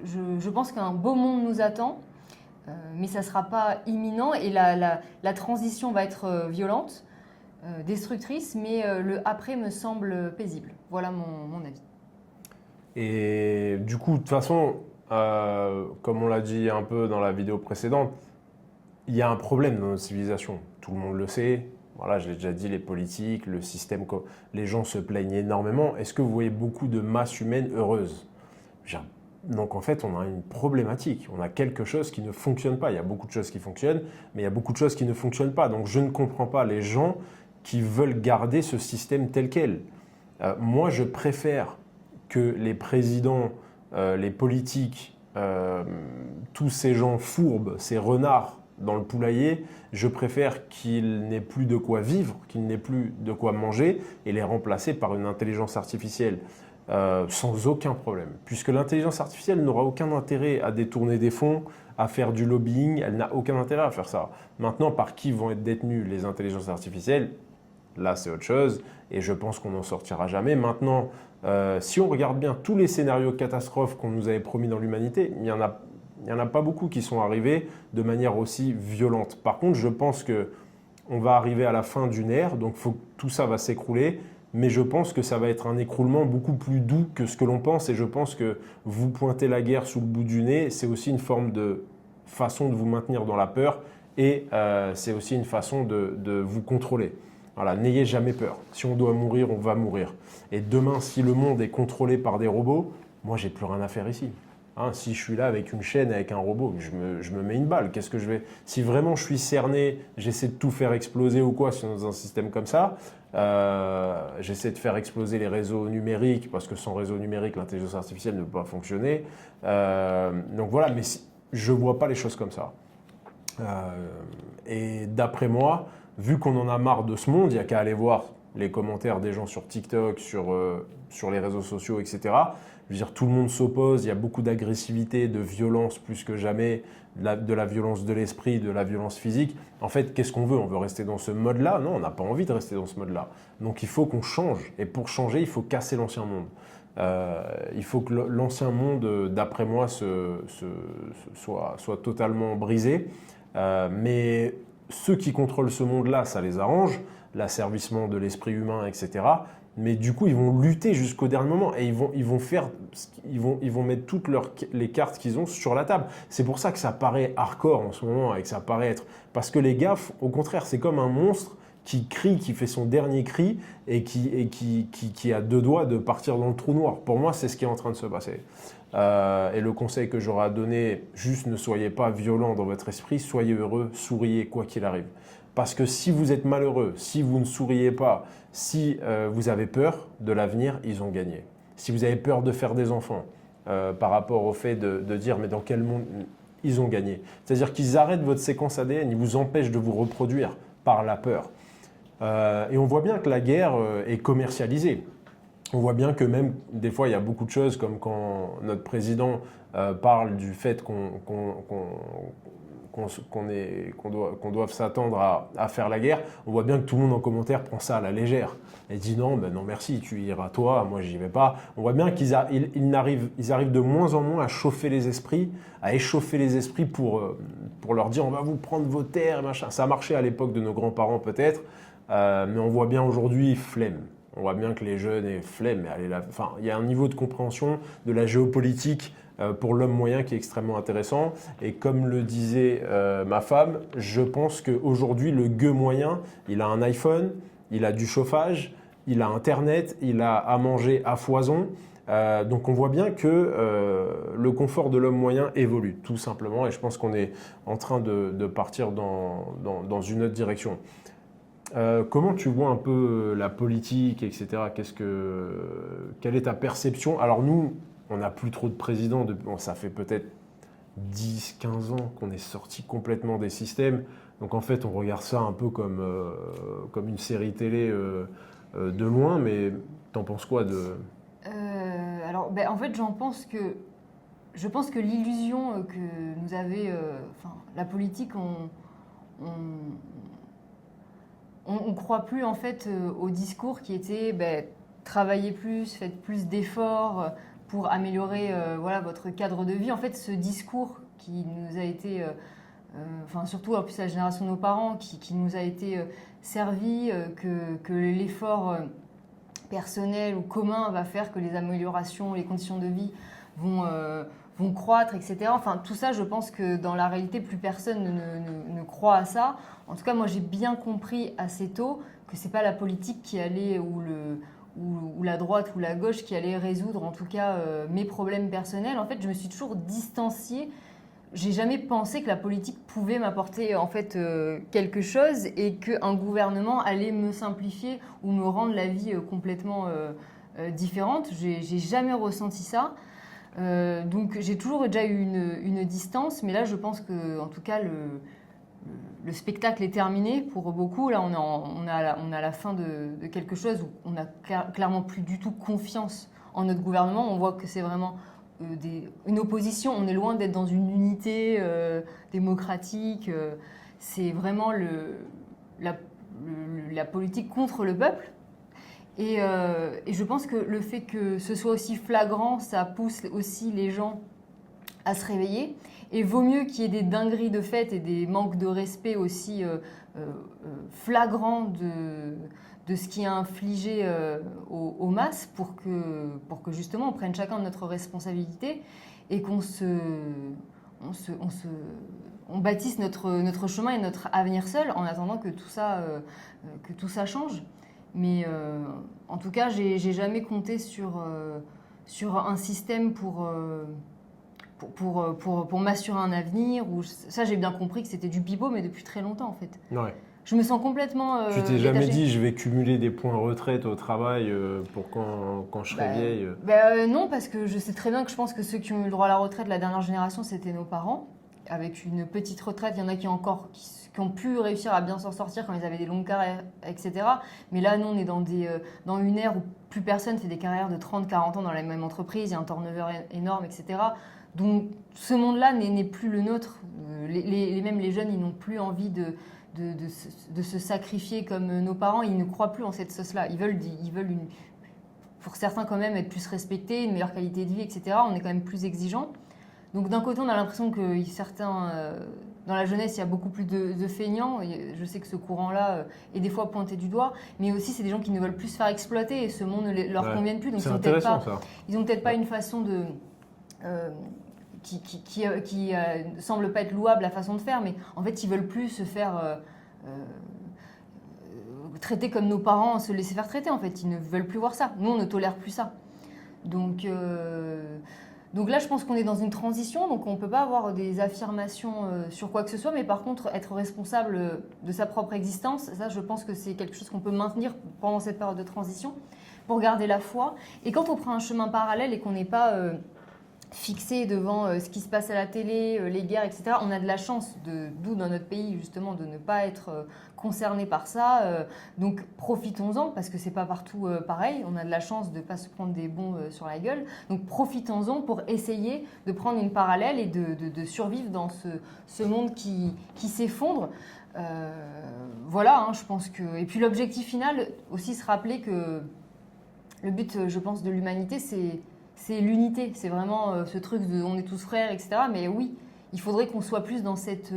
Je pense qu'un beau monde nous attend, mais ça ne sera pas imminent et la transition va être violente. Destructrice, mais le après me semble paisible. Voilà mon avis. Et du coup, de toute façon, comme on l'a dit un peu dans la vidéo précédente, il y a un problème dans notre civilisation. Tout le monde le sait. Voilà, je l'ai déjà dit, les politiques, le système, les gens se plaignent énormément. Est-ce que vous voyez beaucoup de masses humaines heureuses? Donc en fait, on a une problématique. On a quelque chose qui ne fonctionne pas. Il y a beaucoup de choses qui fonctionnent, mais il y a beaucoup de choses qui ne fonctionnent pas. Donc je ne comprends pas les gens qui veulent garder ce système tel quel. Moi, je préfère que les présidents, les politiques, tous ces gens fourbes, ces renards dans le poulailler, je préfère qu'ils n'aient plus de quoi vivre, qu'ils n'aient plus de quoi manger et les remplacer par une intelligence artificielle sans aucun problème. Puisque l'intelligence artificielle n'aura aucun intérêt à détourner des fonds, à faire du lobbying, elle n'a aucun intérêt à faire ça. Maintenant, par qui vont être détenues les intelligences artificielles? Là, c'est autre chose et je pense qu'on n'en sortira jamais. Maintenant, si on regarde bien tous les scénarios catastrophes qu'on nous avait promis dans l'humanité, il n'y en a pas beaucoup qui sont arrivés de manière aussi violente. Par contre, je pense qu'on va arriver à la fin d'une ère, donc tout ça va s'écrouler, mais je pense que ça va être un écroulement beaucoup plus doux que ce que l'on pense et je pense que vous pointez la guerre sous le bout du nez, c'est aussi une forme de façon de vous maintenir dans la peur et c'est aussi une façon de vous contrôler. Voilà, n'ayez jamais peur. Si on doit mourir, on va mourir. Et demain, si le monde est contrôlé par des robots, moi, j'ai plus rien à faire ici. Hein, si je suis là avec une chaîne, avec un robot, je me mets une balle. Qu'est-ce que je vais... Si vraiment je suis cerné, j'essaie de tout faire exploser ou quoi, si on est dans un système comme ça, j'essaie de faire exploser les réseaux numériques, parce que sans réseau numérique, l'intelligence artificielle ne peut pas fonctionner. Donc voilà, mais je ne vois pas les choses comme ça. Et d'après moi, vu qu'on en a marre de ce monde, il n'y a qu'à aller voir les commentaires des gens sur TikTok, sur les réseaux sociaux, etc. Je veux dire, tout le monde s'oppose, il y a beaucoup d'agressivité, de violence plus que jamais, de la violence de l'esprit, de la violence physique. En fait, qu'est-ce qu'on veut? On veut rester dans ce mode-là? Non, on n'a pas envie de rester dans ce mode-là. Donc il faut qu'on change. Et pour changer, il faut casser l'ancien monde. Il faut que l'ancien monde, d'après moi, soit totalement brisé. Mais ceux qui contrôlent ce monde-là, ça les arrange, l'asservissement de l'esprit humain, etc. Mais du coup, ils vont lutter jusqu'au dernier moment et ils vont mettre toutes les cartes qu'ils ont sur la table. C'est pour ça que ça paraît hardcore en ce moment et que ça paraît être... Parce que les gars, au contraire, c'est comme un monstre qui crie, qui fait son dernier cri et qui a deux doigts de partir dans le trou noir. Pour moi, c'est ce qui est en train de se passer. Et le conseil que j'aurais à donner, juste ne soyez pas violent dans votre esprit, soyez heureux, souriez quoi qu'il arrive. Parce que si vous êtes malheureux, si vous ne souriez pas, si vous avez peur de l'avenir, ils ont gagné. Si vous avez peur de faire des enfants par rapport au fait de dire mais dans quel monde, ils ont gagné. C'est-à-dire qu'ils arrêtent votre séquence ADN, ils vous empêchent de vous reproduire par la peur. Et on voit bien que la guerre est commercialisée. On voit bien que même des fois, il y a beaucoup de choses comme quand notre président parle du fait qu'on doive s'attendre à faire la guerre. On voit bien que tout le monde en commentaire prend ça à la légère et dit non, ben non merci, tu iras toi, moi j'y vais pas. On voit bien qu'ils arrivent de moins en moins à chauffer les esprits, à échauffer les esprits pour leur dire on va vous prendre vos terres, machin. Ça a marché à l'époque de nos grands-parents peut-être, mais on voit bien aujourd'hui flemme. On voit bien que les jeunes est flemme. Enfin, il y a un niveau de compréhension de la géopolitique pour l'homme moyen qui est extrêmement intéressant. Et comme le disait ma femme, je pense qu'aujourd'hui, le gueux moyen, il a un iPhone, il a du chauffage, il a Internet, il a à manger à foison. Donc on voit bien que le confort de l'homme moyen évolue, tout simplement. Et je pense qu'on est en train de partir dans une autre direction. Comment tu vois un peu la politique, etc. Quelle est ta perception? Alors nous, on n'a plus trop de présidents. Bon, ça fait peut-être 10-15 ans qu'on est sorti complètement des systèmes. Donc en fait, on regarde ça un peu comme une série télé de loin. Mais t'en penses quoi de... Alors, en fait, je pense que l'illusion que nous avait la politique, on croit plus en fait au discours qui était travaillez plus, faites plus d'efforts pour améliorer votre cadre de vie. En fait, ce discours qui nous a été, surtout en plus la génération de nos parents, qui nous a été servi, que l'effort personnel ou commun va faire que les améliorations, les conditions de vie vont croître, etc. Enfin, tout ça, je pense que dans la réalité, plus personne ne croit à ça. En tout cas, moi, j'ai bien compris assez tôt que c'est pas la politique qui allait, ou la droite ou la gauche qui allait résoudre, en tout cas, mes problèmes personnels. En fait, je me suis toujours distanciée. J'ai jamais pensé que la politique pouvait m'apporter en fait quelque chose et qu'un gouvernement allait me simplifier ou me rendre la vie complètement différente. J'ai jamais ressenti ça. Donc j'ai toujours déjà eu une distance, mais là je pense que en tout cas le spectacle est terminé pour beaucoup. Là on a la fin de quelque chose où on n'a clairement plus du tout confiance en notre gouvernement. On voit que c'est vraiment une opposition. On est loin d'être dans une unité démocratique. C'est vraiment la politique contre le peuple. Et je pense que le fait que ce soit aussi flagrant, ça pousse aussi les gens à se réveiller. Et vaut mieux qu'il y ait des dingueries de fait et des manques de respect aussi flagrants de ce qui est infligé aux masses pour que justement on prenne chacun notre responsabilité et qu'on on bâtisse notre chemin et notre avenir seul en attendant que tout ça change. Mais en tout cas, j'ai jamais compté sur un système pour m'assurer un avenir. Ça, j'ai bien compris que c'était du pipeau, mais depuis très longtemps en fait. Ouais. Je me sens complètement Tu t'es jamais détachée. dit je vais cumuler des points retraite au travail pour quand je serai vieille Non, parce que je sais très bien que je pense que ceux qui ont eu le droit à la retraite, la dernière génération, c'était nos parents. Avec une petite retraite, il y en a qui ont pu réussir à bien s'en sortir quand ils avaient des longues carrières, etc. Mais là, nous, on est dans une ère où plus personne fait des carrières de 30-40 ans dans la même entreprise, il y a un turnover énorme, etc. Donc ce monde-là n'est plus le nôtre. Même les jeunes, ils n'ont plus envie de se sacrifier comme nos parents. Ils ne croient plus en cette sauce-là. Ils veulent pour certains quand même, être plus respectés, une meilleure qualité de vie, etc. On est quand même plus exigeants. Donc d'un côté, on a l'impression que certains, dans la jeunesse, il y a beaucoup plus de feignants. Je sais que ce courant-là est des fois pointé du doigt, mais aussi c'est des gens qui ne veulent plus se faire exploiter et ce monde ne leur convient plus. Donc c'est intéressant ça. Ils n'ont peut-être pas une façon qui semble pas être louable la façon de faire, mais en fait ils veulent plus se faire traiter comme nos parents se laisser faire traiter. En fait, ils ne veulent plus voir ça. Nous, on ne tolère plus ça. Donc là, je pense qu'on est dans une transition, donc on ne peut pas avoir des affirmations sur quoi que ce soit, mais par contre, être responsable de sa propre existence, ça, je pense que c'est quelque chose qu'on peut maintenir pendant cette période de transition pour garder la foi. Et quand on prend un chemin parallèle et qu'on n'est pas fixé devant ce qui se passe à la télé, les guerres, etc., on a de la chance, d'où dans notre pays, justement, de ne pas être concerné par ça. Donc profitons-en, parce que c'est pas partout pareil. On a de la chance de ne pas se prendre des bombes sur la gueule. Donc profitons-en pour essayer de prendre une parallèle et de survivre dans ce monde qui s'effondre. Voilà, je pense que... Et puis l'objectif final, aussi se rappeler que le but, je pense, de l'humanité, c'est l'unité. C'est vraiment ce truc de on est tous frères, etc. Mais oui, il faudrait qu'on soit plus dans cette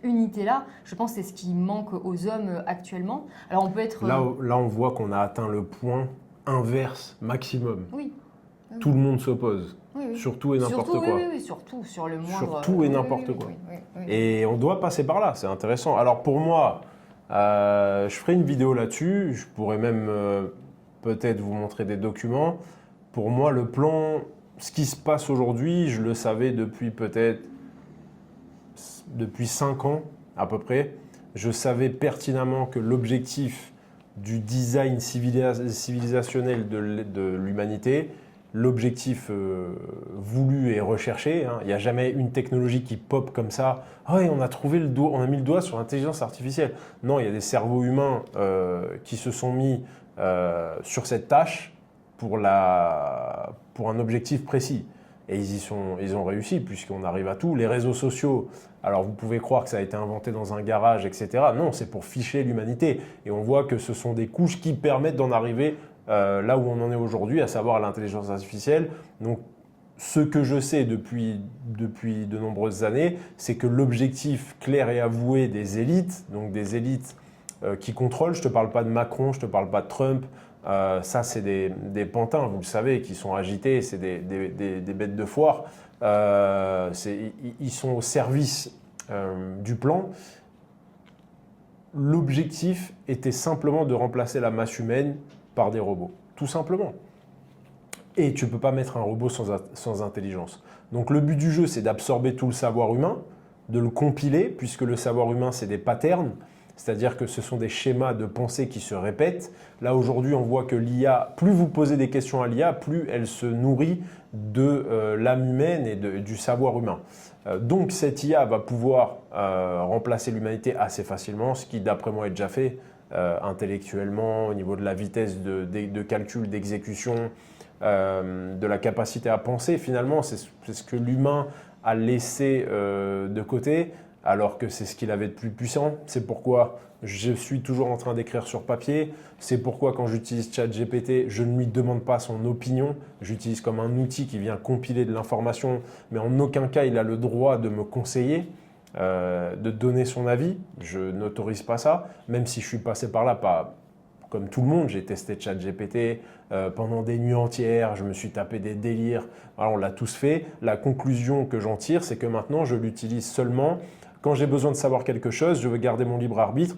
unité-là. Je pense que c'est ce qui manque aux hommes actuellement. Alors on peut être... Là, on voit qu'on a atteint le point inverse maximum. Oui. Tout le monde s'oppose. Oui. Sur tout et n'importe quoi. Oui, surtout, sur le moindre... Sur tout et n'importe quoi. Et on doit passer par là, c'est intéressant. Alors pour moi, je ferai une vidéo là-dessus. Je pourrais même peut-être vous montrer des documents. Pour moi, le plan, ce qui se passe aujourd'hui, je le savais depuis 5 ans à peu près. Je savais pertinemment que l'objectif du design civilisationnel de l'humanité, l'objectif voulu et recherché. Hein. Il n'y a jamais une technologie qui pop comme ça. Ah ouais, on a trouvé le doigt, on a mis le doigt sur l'intelligence artificielle. Non, il y a des cerveaux humains qui se sont mis sur cette tâche pour un objectif précis. Et ils ont réussi puisqu'on arrive à tout. Les réseaux sociaux, alors vous pouvez croire que ça a été inventé dans un garage, etc. Non, c'est pour ficher l'humanité. Et on voit que ce sont des couches qui permettent d'en arriver là où on en est aujourd'hui, à savoir l'intelligence artificielle. Donc, ce que je sais depuis de nombreuses années, c'est que l'objectif clair et avoué des élites, donc des élites qui contrôlent, je ne te parle pas de Macron, je ne te parle pas de Trump, ça c'est des pantins, vous le savez, qui sont agités, c'est des bêtes de foire. Ils sont au service du plan. L'objectif était simplement de remplacer la masse humaine par des robots, tout simplement. Et tu ne peux pas mettre un robot sans intelligence. Donc le but du jeu, c'est d'absorber tout le savoir humain, de le compiler, puisque le savoir humain, c'est des patterns, c'est-à-dire que ce sont des schémas de pensée qui se répètent. Là, aujourd'hui, on voit que l'IA, plus vous posez des questions à l'IA, plus elle se nourrit de l'âme humaine et du savoir humain. Donc cette IA va pouvoir remplacer l'humanité assez facilement, ce qui, d'après moi, est déjà fait. Intellectuellement, au niveau de la vitesse de calcul, d'exécution, de la capacité à penser. Finalement, c'est ce que l'humain a laissé de côté, alors que c'est ce qu'il avait de plus puissant. C'est pourquoi je suis toujours en train d'écrire sur papier. C'est pourquoi quand j'utilise ChatGPT, je ne lui demande pas son opinion. J'utilise comme un outil qui vient compiler de l'information, mais en aucun cas il a le droit de me conseiller. De donner son avis, je n'autorise pas ça, même si je suis passé par là, pas comme tout le monde, j'ai testé ChatGPT pendant des nuits entières, je me suis tapé des délires, alors on l'a tous fait. La conclusion que j'en tire, c'est que maintenant je l'utilise seulement quand j'ai besoin de savoir quelque chose, je veux garder mon libre arbitre,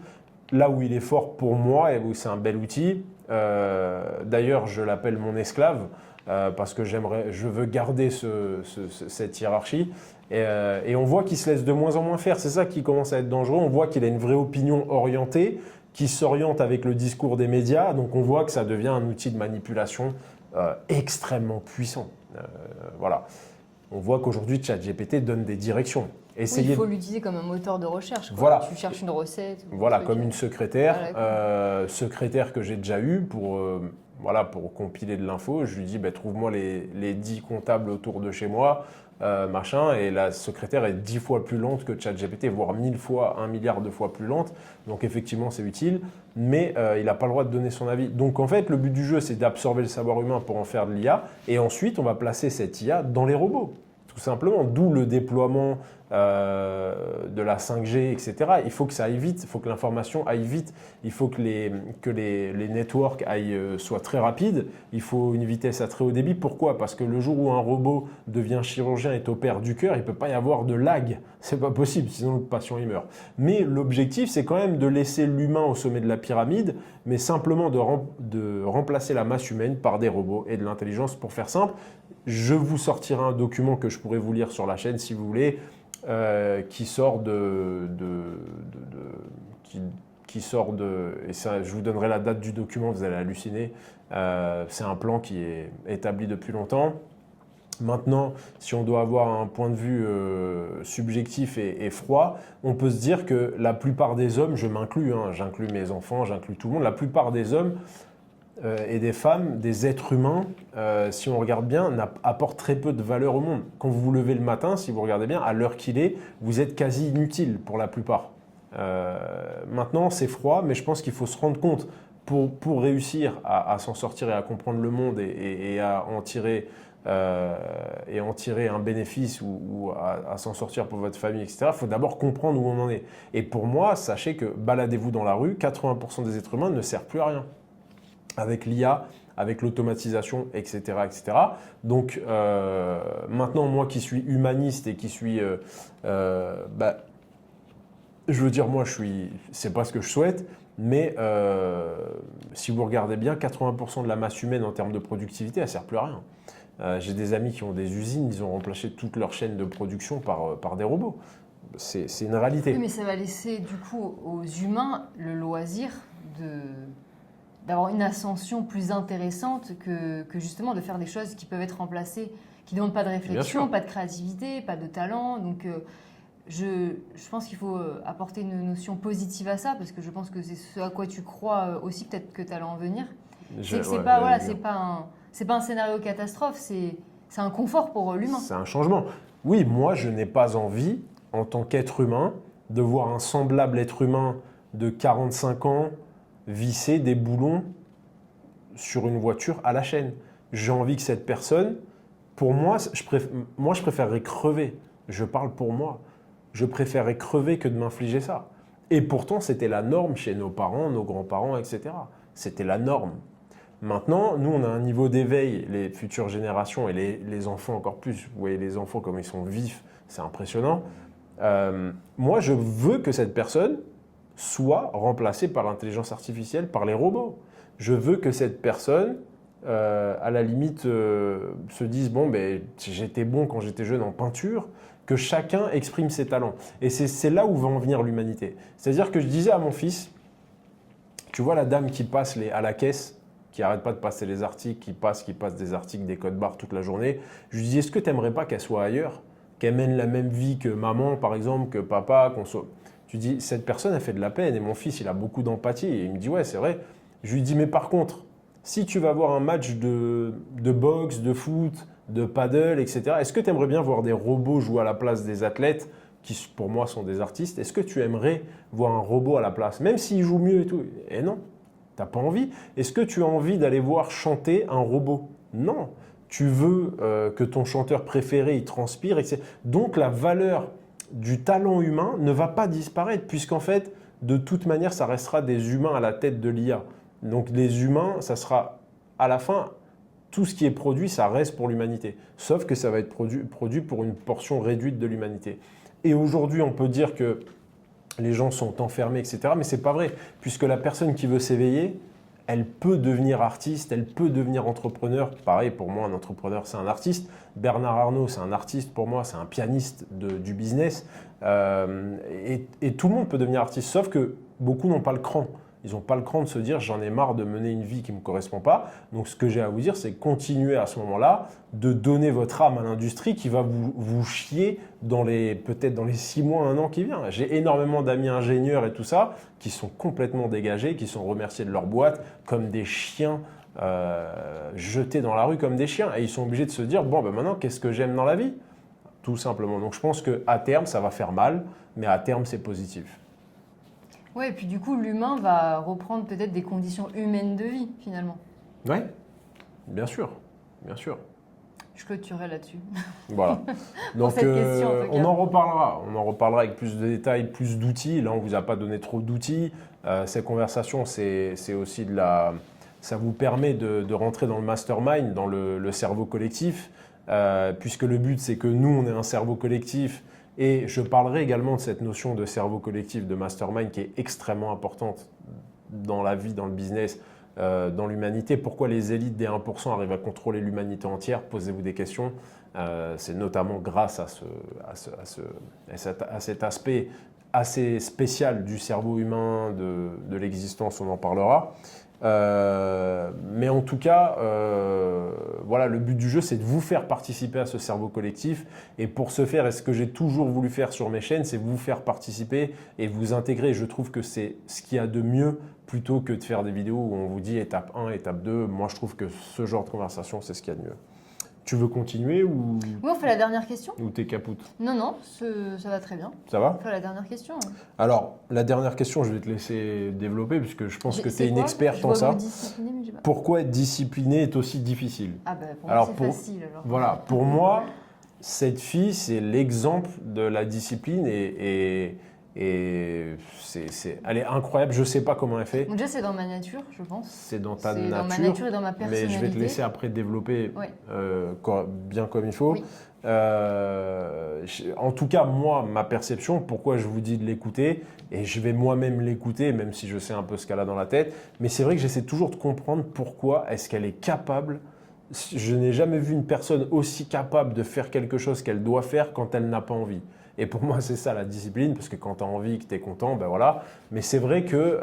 là où il est fort pour moi et où c'est un bel outil. D'ailleurs, je l'appelle mon esclave. Parce que je veux garder cette hiérarchie. Et on voit qu'il se laisse de moins en moins faire. C'est ça qui commence à être dangereux. On voit qu'il a une vraie opinion orientée, qui s'oriente avec le discours des médias. Donc on voit que ça devient un outil de manipulation extrêmement puissant. Voilà. On voit qu'aujourd'hui, ChatGPT donne des directions. Oui, il faut l'utiliser comme un moteur de recherche. Quoi. Voilà. Tu cherches une recette. Voilà, comme une secrétaire. Secrétaire que j'ai déjà eue pour compiler de l'info. Je lui dis, trouve-moi les 10 comptables autour de chez moi, machin. Et la secrétaire est 10 fois plus lente que ChatGPT, voire 1000 fois, 1 milliard de fois plus lente. Donc effectivement, c'est utile, mais il n'a pas le droit de donner son avis. Donc en fait, le but du jeu, c'est d'absorber le savoir humain pour en faire de l'IA. Et ensuite, on va placer cette IA dans les robots. Tout simplement, d'où le déploiement de la 5G, etc. Il faut que ça aille vite, il faut que l'information aille vite, il faut que les networks soient très rapides, il faut une vitesse à très haut débit. Pourquoi ? Parce que le jour où un robot devient chirurgien et t'opère du cœur, il ne peut pas y avoir de lag. C'est pas possible, sinon le patient il meurt. Mais l'objectif, c'est quand même de laisser l'humain au sommet de la pyramide, mais simplement de remplacer la masse humaine par des robots et de l'intelligence. Pour faire simple, je vous sortirai un document que je pourrais vous lire sur la chaîne si vous voulez, qui sort et ça, je vous donnerai la date du document, vous allez halluciner. C'est un plan qui est établi depuis longtemps. Maintenant, si on doit avoir un point de vue subjectif et froid, on peut se dire que la plupart des hommes, je m'inclus, j'inclus mes enfants, j'inclus tout le monde, la plupart des hommes et des femmes, des êtres humains, si on regarde bien, apportent très peu de valeur au monde. Quand vous vous levez le matin, si vous regardez bien, à l'heure qu'il est, vous êtes quasi inutile pour la plupart. Maintenant, c'est froid, mais je pense qu'il faut se rendre compte pour réussir à s'en sortir et à comprendre le monde et à en tirer un bénéfice ou à s'en sortir pour votre famille, etc., il faut d'abord comprendre où on en est. Et pour moi, sachez que baladez-vous dans la rue, 80% des êtres humains ne servent plus à rien. Avec l'IA, avec l'automatisation, etc., etc. Donc maintenant, moi qui suis humaniste et qui suis... je veux dire, moi, c'est pas ce que je souhaite, mais si vous regardez bien, 80% de la masse humaine en termes de productivité, elle ne sert plus à rien. J'ai des amis qui ont des usines, ils ont remplacé toute leur chaîne de production par des robots. C'est une réalité. Oui, mais ça va laisser du coup aux humains le loisir d'avoir une ascension plus intéressante que justement de faire des choses qui peuvent être remplacées, qui ne demandent pas de réflexion, pas de créativité, pas de talent. Donc je pense qu'il faut apporter une notion positive à ça, parce que je pense que c'est ce à quoi tu crois aussi, peut-être que tu allais en venir. C'est que c'est pas un scénario catastrophe, c'est un confort pour l'humain. C'est un changement. Oui, moi, je n'ai pas envie, en tant qu'être humain, de voir un semblable être humain de 45 ans visser des boulons sur une voiture à la chaîne. J'ai envie que cette personne, pour moi, je préférerais crever. Je parle pour moi. Je préférerais crever que de m'infliger ça. Et pourtant, c'était la norme chez nos parents, nos grands-parents, etc. C'était la norme. Maintenant, nous, on a un niveau d'éveil, les futures générations et les enfants encore plus. Vous voyez les enfants comme ils sont vifs, c'est impressionnant. Moi, je veux que cette personne soit remplacée par l'intelligence artificielle, par les robots. Je veux que cette personne, à la limite, se dise « Bon, ben, j'étais bon quand j'étais jeune en peinture », que chacun exprime ses talents. Et c'est là où va en venir l'humanité. C'est-à-dire que je disais à mon fils, tu vois la dame qui passe à la caisse, qui n'arrête pas de passer les articles, qui passe des articles, des codes barres toute la journée. Je lui dis, est-ce que tu n'aimerais pas qu'elle soit ailleurs, qu'elle mène la même vie que maman, par exemple, que papa, qu'on soit... Tu dis, cette personne, elle fait de la peine. Et mon fils, il a beaucoup d'empathie. Et il me dit, ouais, c'est vrai. Je lui dis, mais par contre, si tu vas voir un match de boxe, de foot, de paddle, etc., est-ce que tu aimerais bien voir des robots jouer à la place des athlètes, qui pour moi sont des artistes? Est-ce que tu aimerais voir un robot à la place, même s'il joue mieux et tout? Et non. Tu n'as pas envie. Est-ce que tu as envie d'aller voir chanter un robot? Non. Tu veux que ton chanteur préféré il transpire, etc. Donc la valeur du talent humain ne va pas disparaître, puisqu'en fait, de toute manière, ça restera des humains à la tête de l'IA. Donc les humains, ça sera à la fin, tout ce qui est produit, ça reste pour l'humanité. Sauf que ça va être produit pour une portion réduite de l'humanité. Et aujourd'hui, on peut dire que les gens sont enfermés, etc. Mais ce n'est pas vrai, puisque la personne qui veut s'éveiller, elle peut devenir artiste, elle peut devenir entrepreneur. Pareil, pour moi, un entrepreneur, c'est un artiste. Bernard Arnault, c'est un artiste. Pour moi, c'est un pianiste du business. Et tout le monde peut devenir artiste, sauf que beaucoup n'ont pas le cran. Ils n'ont pas le cran de se dire « j'en ai marre de mener une vie qui ne me correspond pas ». Donc, ce que j'ai à vous dire, c'est continuer à ce moment-là de donner votre âme à l'industrie qui va vous chier peut-être dans les 6 mois, 1 an qui vient. J'ai énormément d'amis ingénieurs et tout ça qui sont complètement dégagés, qui sont remerciés de leur boîte comme des chiens jetés dans la rue comme des chiens. Et ils sont obligés de se dire « bon, ben maintenant, qu'est-ce que j'aime dans la vie ?» Tout simplement. Donc, je pense qu'à terme, ça va faire mal, mais à terme, c'est positif. Oui, et puis du coup, l'humain va reprendre peut-être des conditions humaines de vie, finalement. Oui, bien sûr, bien sûr. Je clôturerai là-dessus. Voilà. Donc, cette question, en tout cas. on en reparlera avec plus de détails, plus d'outils. Là, on ne vous a pas donné trop d'outils. Ces conversations, c'est aussi ça vous permet de rentrer dans le mastermind, dans le cerveau collectif, puisque le but, c'est que nous, on ait un cerveau collectif. Et je parlerai également de cette notion de cerveau collectif, de mastermind, qui est extrêmement importante dans la vie, dans le business, dans l'humanité. Pourquoi les élites des 1% arrivent à contrôler l'humanité entière? Posez-vous des questions. C'est notamment grâce à cet aspect assez spécial du cerveau humain, de l'existence, on en parlera. Mais en tout cas, voilà, le but du jeu, c'est de vous faire participer à ce cerveau collectif. Et pour ce faire, et ce que j'ai toujours voulu faire sur mes chaînes, c'est vous faire participer et vous intégrer. Je trouve que c'est ce qu'il y a de mieux plutôt que de faire des vidéos où on vous dit étape 1, étape 2. Moi, je trouve que ce genre de conversation, c'est ce qu'il y a de mieux. Tu veux continuer ou... Oui, on fait la dernière question. Ou t'es capoute? Non, ça va très bien. Ça va? On fait la dernière question. Alors, la dernière question, je vais te laisser développer puisque je pense que tu es une experte en ça. Pourquoi être discipliné est aussi difficile? Ah ben, pour moi, c'est facile. Alors. Voilà, pour moi, cette fille, c'est l'exemple de la discipline et elle est incroyable. Je ne sais pas comment elle fait. Bon, déjà, c'est dans ma nature, je pense. C'est dans ta nature. C'est dans ma nature et dans ma personnalité. Mais je vais te laisser après développer bien comme il faut. Oui. En tout cas, moi, ma perception, pourquoi je vous dis de l'écouter, et je vais moi-même l'écouter, même si je sais un peu ce qu'elle a dans la tête, mais c'est vrai que j'essaie toujours de comprendre pourquoi est-ce qu'elle est capable. Je n'ai jamais vu une personne aussi capable de faire quelque chose qu'elle doit faire quand elle n'a pas envie. Et pour moi, c'est ça la discipline, parce que quand tu as envie, que tu es content, ben voilà. Mais c'est vrai que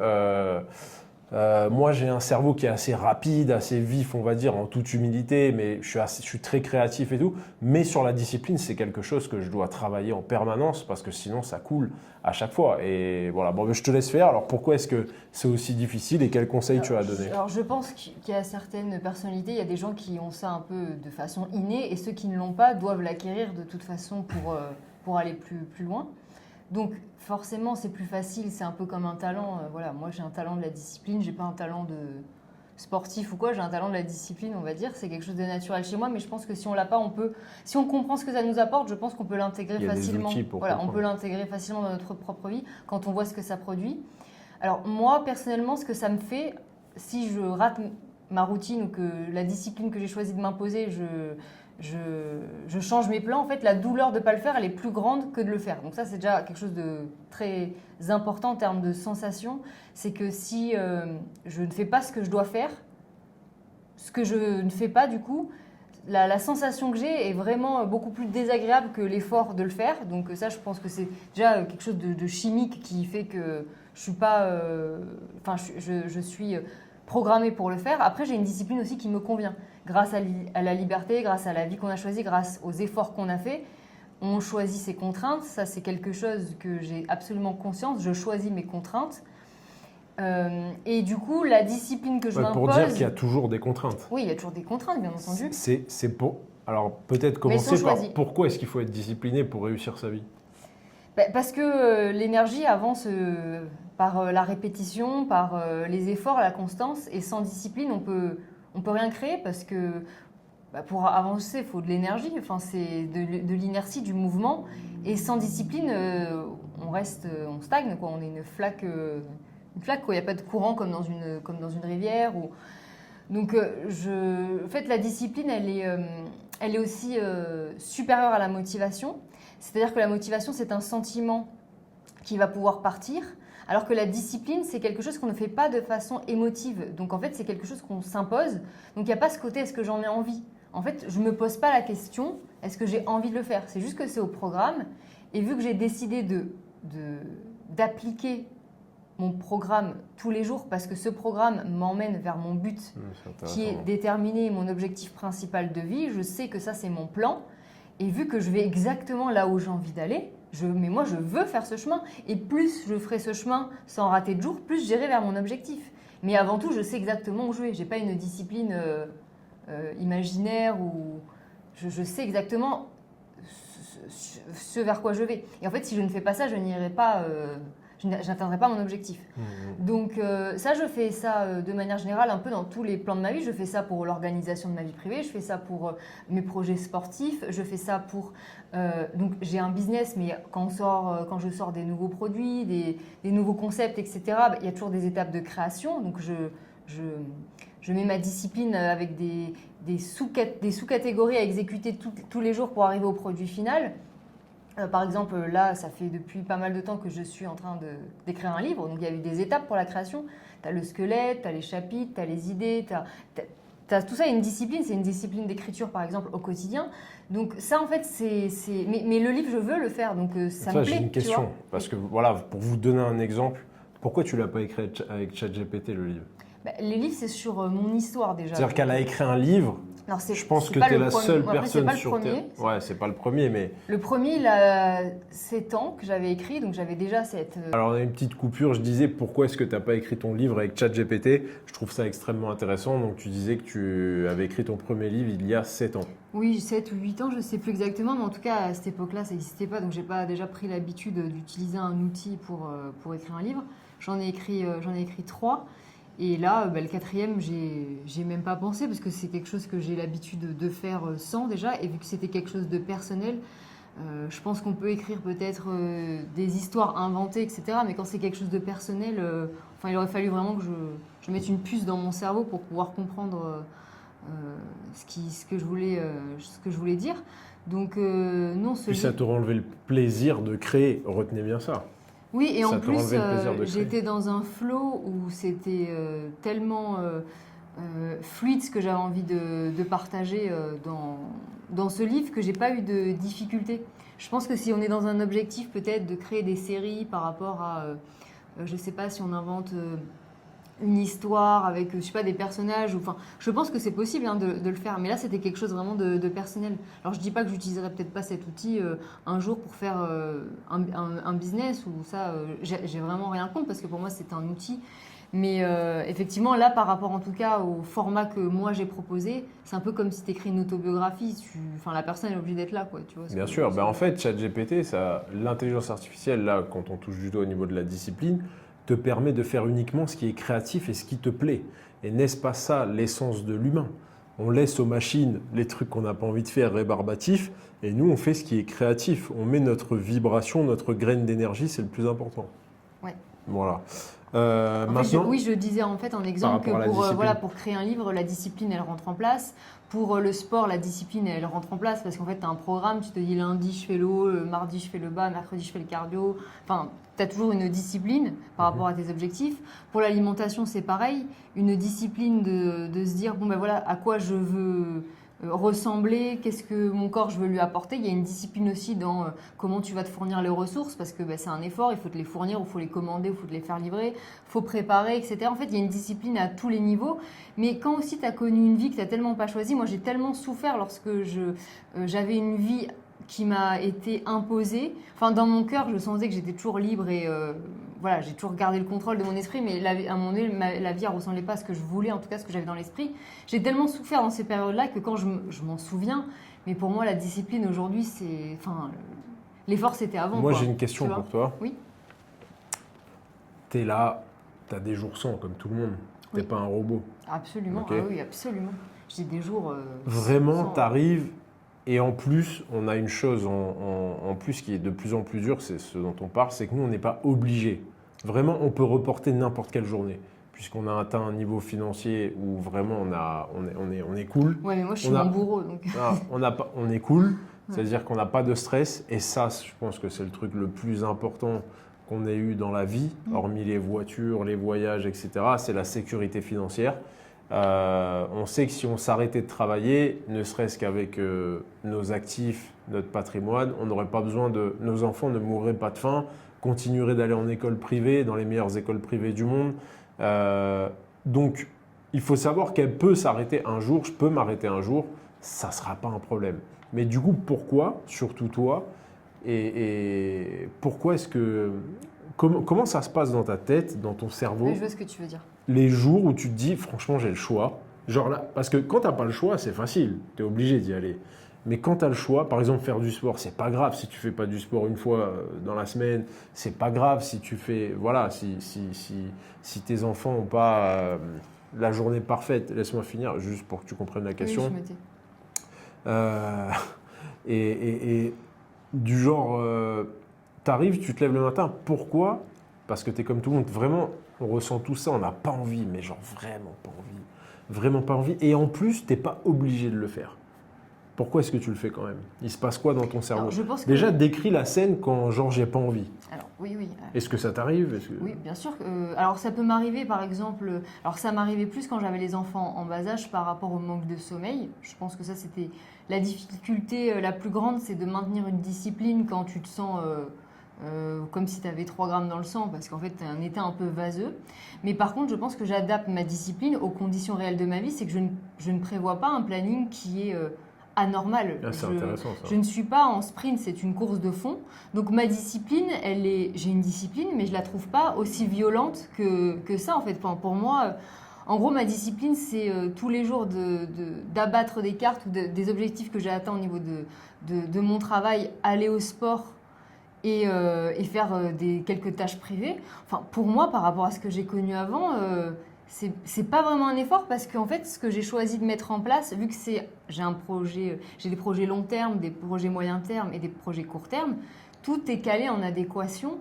Moi, j'ai un cerveau qui est assez rapide, assez vif, on va dire, en toute humilité, mais je suis très créatif et tout. Mais sur la discipline, c'est quelque chose que je dois travailler en permanence parce que sinon, ça coule à chaque fois. Et voilà, bon, je te laisse faire. Alors, pourquoi est-ce que c'est aussi difficile et quels conseils tu as donné? Alors, je pense qu'il y a certaines personnalités, il y a des gens qui ont ça un peu de façon innée et ceux qui ne l'ont pas doivent l'acquérir de toute façon pour aller plus loin. Donc forcément, c'est plus facile, c'est un peu comme un talent. Voilà, moi j'ai un talent de la discipline, j'ai pas un talent de sportif ou quoi, j'ai un talent de la discipline, on va dire. C'est quelque chose de naturel chez moi, mais je pense que si on l'a pas, si on comprend ce que ça nous apporte, je pense qu'on peut l'intégrer facilement. Voilà, on peut l'intégrer facilement dans notre propre vie quand on voit ce que ça produit. Alors moi, personnellement, ce que ça me fait, si je rate ma routine ou que la discipline que j'ai choisi de m'imposer, je change mes plans, en fait, la douleur de ne pas le faire, elle est plus grande que de le faire. Donc ça, c'est déjà quelque chose de très important en termes de sensation. C'est que si je ne fais pas ce que je dois faire, ce que je ne fais pas, du coup, la sensation que j'ai est vraiment beaucoup plus désagréable que l'effort de le faire. Donc ça, je pense que c'est déjà quelque chose de chimique qui fait que je suis pas... je suis programmée pour le faire. Après, j'ai une discipline aussi qui me convient. Grâce à la liberté, grâce à la vie qu'on a choisie, grâce aux efforts qu'on a faits, on choisit ses contraintes. Ça, c'est quelque chose que j'ai absolument conscience. Je choisis mes contraintes. Et du coup, la discipline que je m'impose... Pour dire qu'il y a toujours des contraintes. Oui, il y a toujours des contraintes, bien entendu. C'est pour... Alors, peut-être commencer par pourquoi est-ce qu'il faut être discipliné pour réussir sa vie? Parce que l'énergie avance par la répétition, par les efforts, la constance. Et sans discipline, on peut rien créer parce que pour avancer, il faut de l'énergie. Enfin, c'est de l'inertie, du mouvement. Et sans discipline, on stagne, quoi. On est une flaque, quoi. Il n'y a pas de courant comme dans une rivière. Donc, en fait, la discipline, elle est aussi supérieure à la motivation. C'est-à-dire que la motivation, c'est un sentiment qui va pouvoir partir, alors que la discipline, c'est quelque chose qu'on ne fait pas de façon émotive. Donc en fait, c'est quelque chose qu'on s'impose. Donc il n'y a pas ce côté, est-ce que j'en ai envie? En fait, je ne me pose pas la question, est-ce que j'ai envie de le faire? C'est juste que c'est au programme. Et vu que j'ai décidé d'appliquer mon programme tous les jours, parce que ce programme m'emmène vers mon but qui est déterminé, mon objectif principal de vie, je sais que ça, c'est mon plan. Et vu que je vais exactement là où j'ai envie d'aller, mais moi je veux faire ce chemin. Et plus je ferai ce chemin sans rater de jour, plus j'irai vers mon objectif. Mais avant tout, je sais exactement où je vais. Je n'ai pas une discipline imaginaire où je sais exactement ce vers quoi je vais. Et en fait, si je ne fais pas ça, je n'irai pas... je n'atteindrai pas mon objectif. Donc ça, je fais ça de manière générale un peu dans tous les plans de ma vie. Je fais ça pour l'organisation de ma vie privée, je fais ça pour mes projets sportifs, je fais ça pour... donc j'ai un business, mais quand je sors des nouveaux produits, des nouveaux concepts, etc., il y a toujours des étapes de création. Donc je mets ma discipline avec des sous-catégories à exécuter tous les jours pour arriver au produit final. Par exemple, là, ça fait depuis pas mal de temps que je suis en train d'écrire un livre. Donc, il y a eu des étapes pour la création. Tu as le squelette, tu as les chapitres, tu as les idées. Tout ça est une discipline. C'est une discipline d'écriture, par exemple, au quotidien. Donc, ça, en fait, mais le livre, je veux le faire. Donc, ça me plaît. J'ai une question. Parce que, voilà, pour vous donner un exemple, pourquoi tu ne l'as pas écrit avec ChatGPT, le livre? Les livres, c'est sur mon histoire, déjà. C'est-à-dire qu'elle a écrit un livre. Alors, je pense que tu es la seule personne sur Terre. Ouais, c'est pas le premier, mais... Le premier, il a 7 ans que j'avais écrit, donc j'avais déjà cette... Alors, on a une petite coupure. Je disais, pourquoi est-ce que tu n'as pas écrit ton livre avec ChatGPT? Je trouve ça extrêmement intéressant. Donc, tu disais que tu avais écrit ton premier livre il y a 7 ans. Oui, 7 ou 8 ans, je ne sais plus exactement, mais en tout cas, à cette époque-là, ça n'existait pas. Donc, je n'ai pas déjà pris l'habitude d'utiliser un outil pour écrire un livre. J'en ai écrit 3. Et là, le 4e, j'ai même pas pensé parce que c'est quelque chose que j'ai l'habitude de faire sans déjà. Et vu que c'était quelque chose de personnel, je pense qu'on peut écrire peut-être des histoires inventées, etc. Mais quand c'est quelque chose de personnel, il aurait fallu vraiment que je mette une puce dans mon cerveau pour pouvoir comprendre ce que je voulais dire. Donc non, Puis ça t'aurait enlevé le plaisir de créer. Retenez bien ça. Oui, et en plus, j'étais dans un flow où c'était tellement fluide ce que j'avais envie de partager dans ce livre que j'ai pas eu de difficulté. Je pense que si on est dans un objectif peut-être de créer des séries par rapport à, je sais pas, si on invente une histoire avec, je sais pas, des personnages. Enfin, je pense que c'est possible hein, de le faire. Mais là, c'était quelque chose vraiment de personnel. Alors, je dis pas que j'utiliserai peut-être pas cet outil un jour pour faire un business ou ça. J'ai vraiment rien contre parce que pour moi, c'est un outil. Mais effectivement, là, par rapport en tout cas au format que moi j'ai proposé, c'est un peu comme si tu écris une autobiographie. Enfin, la personne est obligée d'être là, quoi. Tu vois, Bien sûr. En fait, ChatGPT, l'intelligence artificielle, là, quand on touche du doigt au niveau de la discipline, te permet de faire uniquement ce qui est créatif et ce qui te plaît. Et n'est-ce pas ça l'essence de l'humain? On laisse aux machines les trucs qu'on n'a pas envie de faire rébarbatifs, et nous, on fait ce qui est créatif. On met notre vibration, notre graine d'énergie, c'est le plus important. Ouais. Voilà. Maintenant, je disais en fait en exemple que pour créer un livre, la discipline elle rentre en place. Pour le sport, la discipline elle rentre en place parce qu'en fait tu as un programme, tu te dis lundi je fais le haut, mardi je fais le bas, mercredi je fais le cardio. Enfin, tu as toujours une discipline par rapport à tes objectifs. Pour l'alimentation, c'est pareil, une discipline de se dire bon ben voilà à quoi je veux ressembler, qu'est-ce que mon corps je veux lui apporter. Il y a une discipline aussi dans comment tu vas te fournir les ressources parce que c'est un effort, il faut te les fournir, il faut les commander, il faut te les faire livrer, il faut préparer, etc. En fait, il y a une discipline à tous les niveaux. Mais quand aussi tu as connu une vie que tu n'as tellement pas choisie, moi j'ai tellement souffert lorsque j'avais une vie qui m'a été imposée. Enfin, dans mon cœur, je sentais que j'étais toujours libre et voilà, j'ai toujours gardé le contrôle de mon esprit, mais à un moment donné, la vie ne ressemblait pas à ce que je voulais, en tout cas ce que j'avais dans l'esprit. J'ai tellement souffert dans ces périodes-là que quand je m'en souviens, mais pour moi, la discipline aujourd'hui, c'est... Enfin, l'effort, c'était avant. Moi, j'ai une question pour toi. Oui. Tu es là, tu as des jours sans, comme tout le monde. Tu n'es pas un robot. Absolument, Okay. Ah oui, absolument. J'ai des jours... Vraiment, tu arrives... Et en plus, on a une chose en plus qui est de plus en plus dure, c'est ce dont on parle, c'est que nous, on n'est pas obligé. Vraiment, on peut reporter n'importe quelle journée, puisqu'on a atteint un niveau financier où vraiment on est cool. Ouais, mais moi, je suis mon bourreau. Donc. On est cool, c'est-à-dire qu'on n'a pas de stress. Et ça, je pense que c'est le truc le plus important qu'on ait eu dans la vie, hormis les voitures, les voyages, etc. C'est la sécurité financière. On sait que si on s'arrêtait de travailler, ne serait-ce qu'avec nos actifs, notre patrimoine, on n'aurait pas besoin nos enfants ne mourraient pas de faim, continueraient d'aller en école privée, dans les meilleures écoles privées du monde. Donc, il faut savoir qu'elle peut s'arrêter un jour, je peux m'arrêter un jour, ça ne sera pas un problème. Mais du coup, pourquoi, surtout toi, et pourquoi est-ce que... Comment ça se passe dans ta tête, dans ton cerveau? Oui, je vois ce que tu veux dire. Les jours où tu te dis, franchement, j'ai le choix. Genre là, parce que quand tu n'as pas le choix, c'est facile, tu es obligé d'y aller. Mais quand tu as le choix, par exemple, faire du sport, c'est pas grave si tu fais pas du sport une fois dans la semaine. C'est pas grave si tu fais. Voilà, si tes enfants n'ont pas la journée parfaite. Laisse-moi finir, juste pour que tu comprennes la question. Oui, je me tais. Et du genre, tu arrives, tu te lèves le matin. Pourquoi? Parce que tu es comme tout le monde. Vraiment, on ressent tout ça, on n'a pas envie, mais genre vraiment pas envie. Vraiment pas envie. Et en plus, tu n'es pas obligé de le faire. Pourquoi est-ce que tu le fais quand même? Il se passe quoi dans ton cerveau? Déjà, décris la scène quand genre j'ai pas envie. Alors, oui. Est-ce que ça t'arrive? Oui, bien sûr. Alors, ça peut m'arriver, par exemple... Alors, ça m'arrivait plus quand j'avais les enfants en bas âge par rapport au manque de sommeil. Je pense que ça, c'était... La difficulté la plus grande, c'est de maintenir une discipline quand tu te sens... comme si tu avais 3 grammes dans le sang, parce qu'en fait, tu as un état un peu vaseux. Mais par contre, je pense que j'adapte ma discipline aux conditions réelles de ma vie. C'est que je ne prévois pas un planning qui est anormal. Ah, c'est intéressant, ça. Je ne suis pas en sprint, c'est une course de fond. Donc ma discipline, j'ai une discipline, mais je ne la trouve pas aussi violente que ça, en fait. Enfin, pour moi... En gros, ma discipline, c'est tous les jours d'abattre des cartes ou des objectifs que j'ai atteints au niveau de mon travail, aller au sport, et faire quelques tâches privées. Enfin, pour moi, par rapport à ce que j'ai connu avant, c'est pas vraiment un effort parce qu'en fait, ce que j'ai choisi de mettre en place, vu que j'ai des projets long terme, des projets moyen terme et des projets court terme, tout est calé en adéquation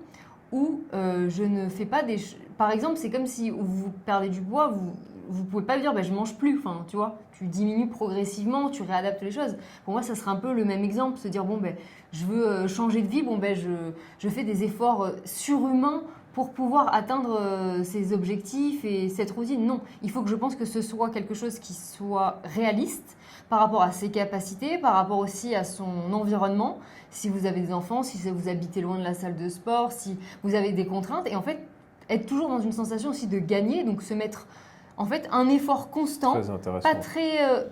où je ne fais pas des... Par exemple, c'est comme si vous perdez du poids, vous pouvez pas dire je mange plus, enfin, tu vois, tu diminues progressivement, tu réadaptes les choses. Pour moi, ça serait un peu le même exemple, se dire je veux changer de vie, je fais des efforts surhumains pour pouvoir atteindre ces objectifs et cette routine. Non, il faut que je pense que ce soit quelque chose qui soit réaliste par rapport à ses capacités, par rapport aussi à son environnement. Si vous avez des enfants, si vous habitez loin de la salle de sport, si vous avez des contraintes. Et en fait, être toujours dans une sensation aussi de gagner, donc se mettre en fait un effort constant, Très intéressant.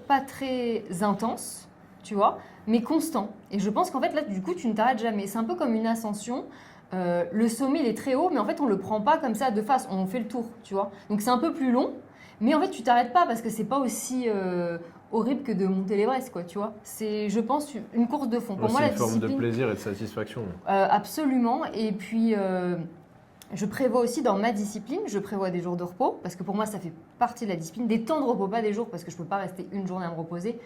pas très intense, tu vois, mais constant. Et je pense qu'en fait là, du coup, tu ne t'arrêtes jamais. C'est un peu comme une ascension. Le sommet, il est très haut, mais en fait, on le prend pas comme ça de face. On fait le tour, tu vois. Donc c'est un peu plus long, mais en fait, tu t'arrêtes pas parce que c'est pas aussi horrible que de monter l'Everest, quoi, tu vois. C'est, je pense, une course de fond. Pour moi, c'est la une forme de discipline, plaisir et de satisfaction. absolument. Et puis, je prévois aussi dans ma discipline, je prévois des jours de repos, parce que pour moi, ça fait partie de la discipline. Des temps de repos, pas des jours, parce que je peux pas rester une journée à me reposer.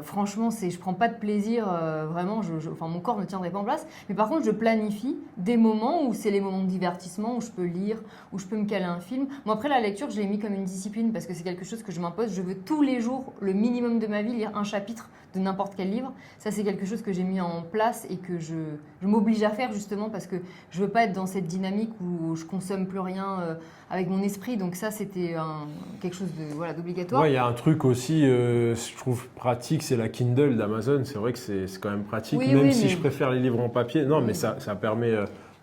Franchement, je prends pas de plaisir, vraiment, enfin, mon corps ne tiendrait pas en place. Mais par contre, je planifie des moments où c'est les moments de divertissement, où je peux lire, où je peux me caler un film. Moi, après, la lecture, je l'ai mis comme une discipline parce que c'est quelque chose que je m'impose. Je veux tous les jours, le minimum de ma vie, lire un chapitre de n'importe quel livre. Ça, c'est quelque chose que j'ai mis en place et que je m'oblige à faire justement parce que je veux pas être dans cette dynamique où je consomme plus rien avec mon esprit. Donc ça, c'était quelque chose de, voilà, d'obligatoire. Ouais, il y a un truc aussi, je trouve pratique, c'est la Kindle d'Amazon. C'est vrai que c'est quand même pratique, Oui, même oui, si mais- je préfère les livres en papier. Non, Oui. mais ça permet.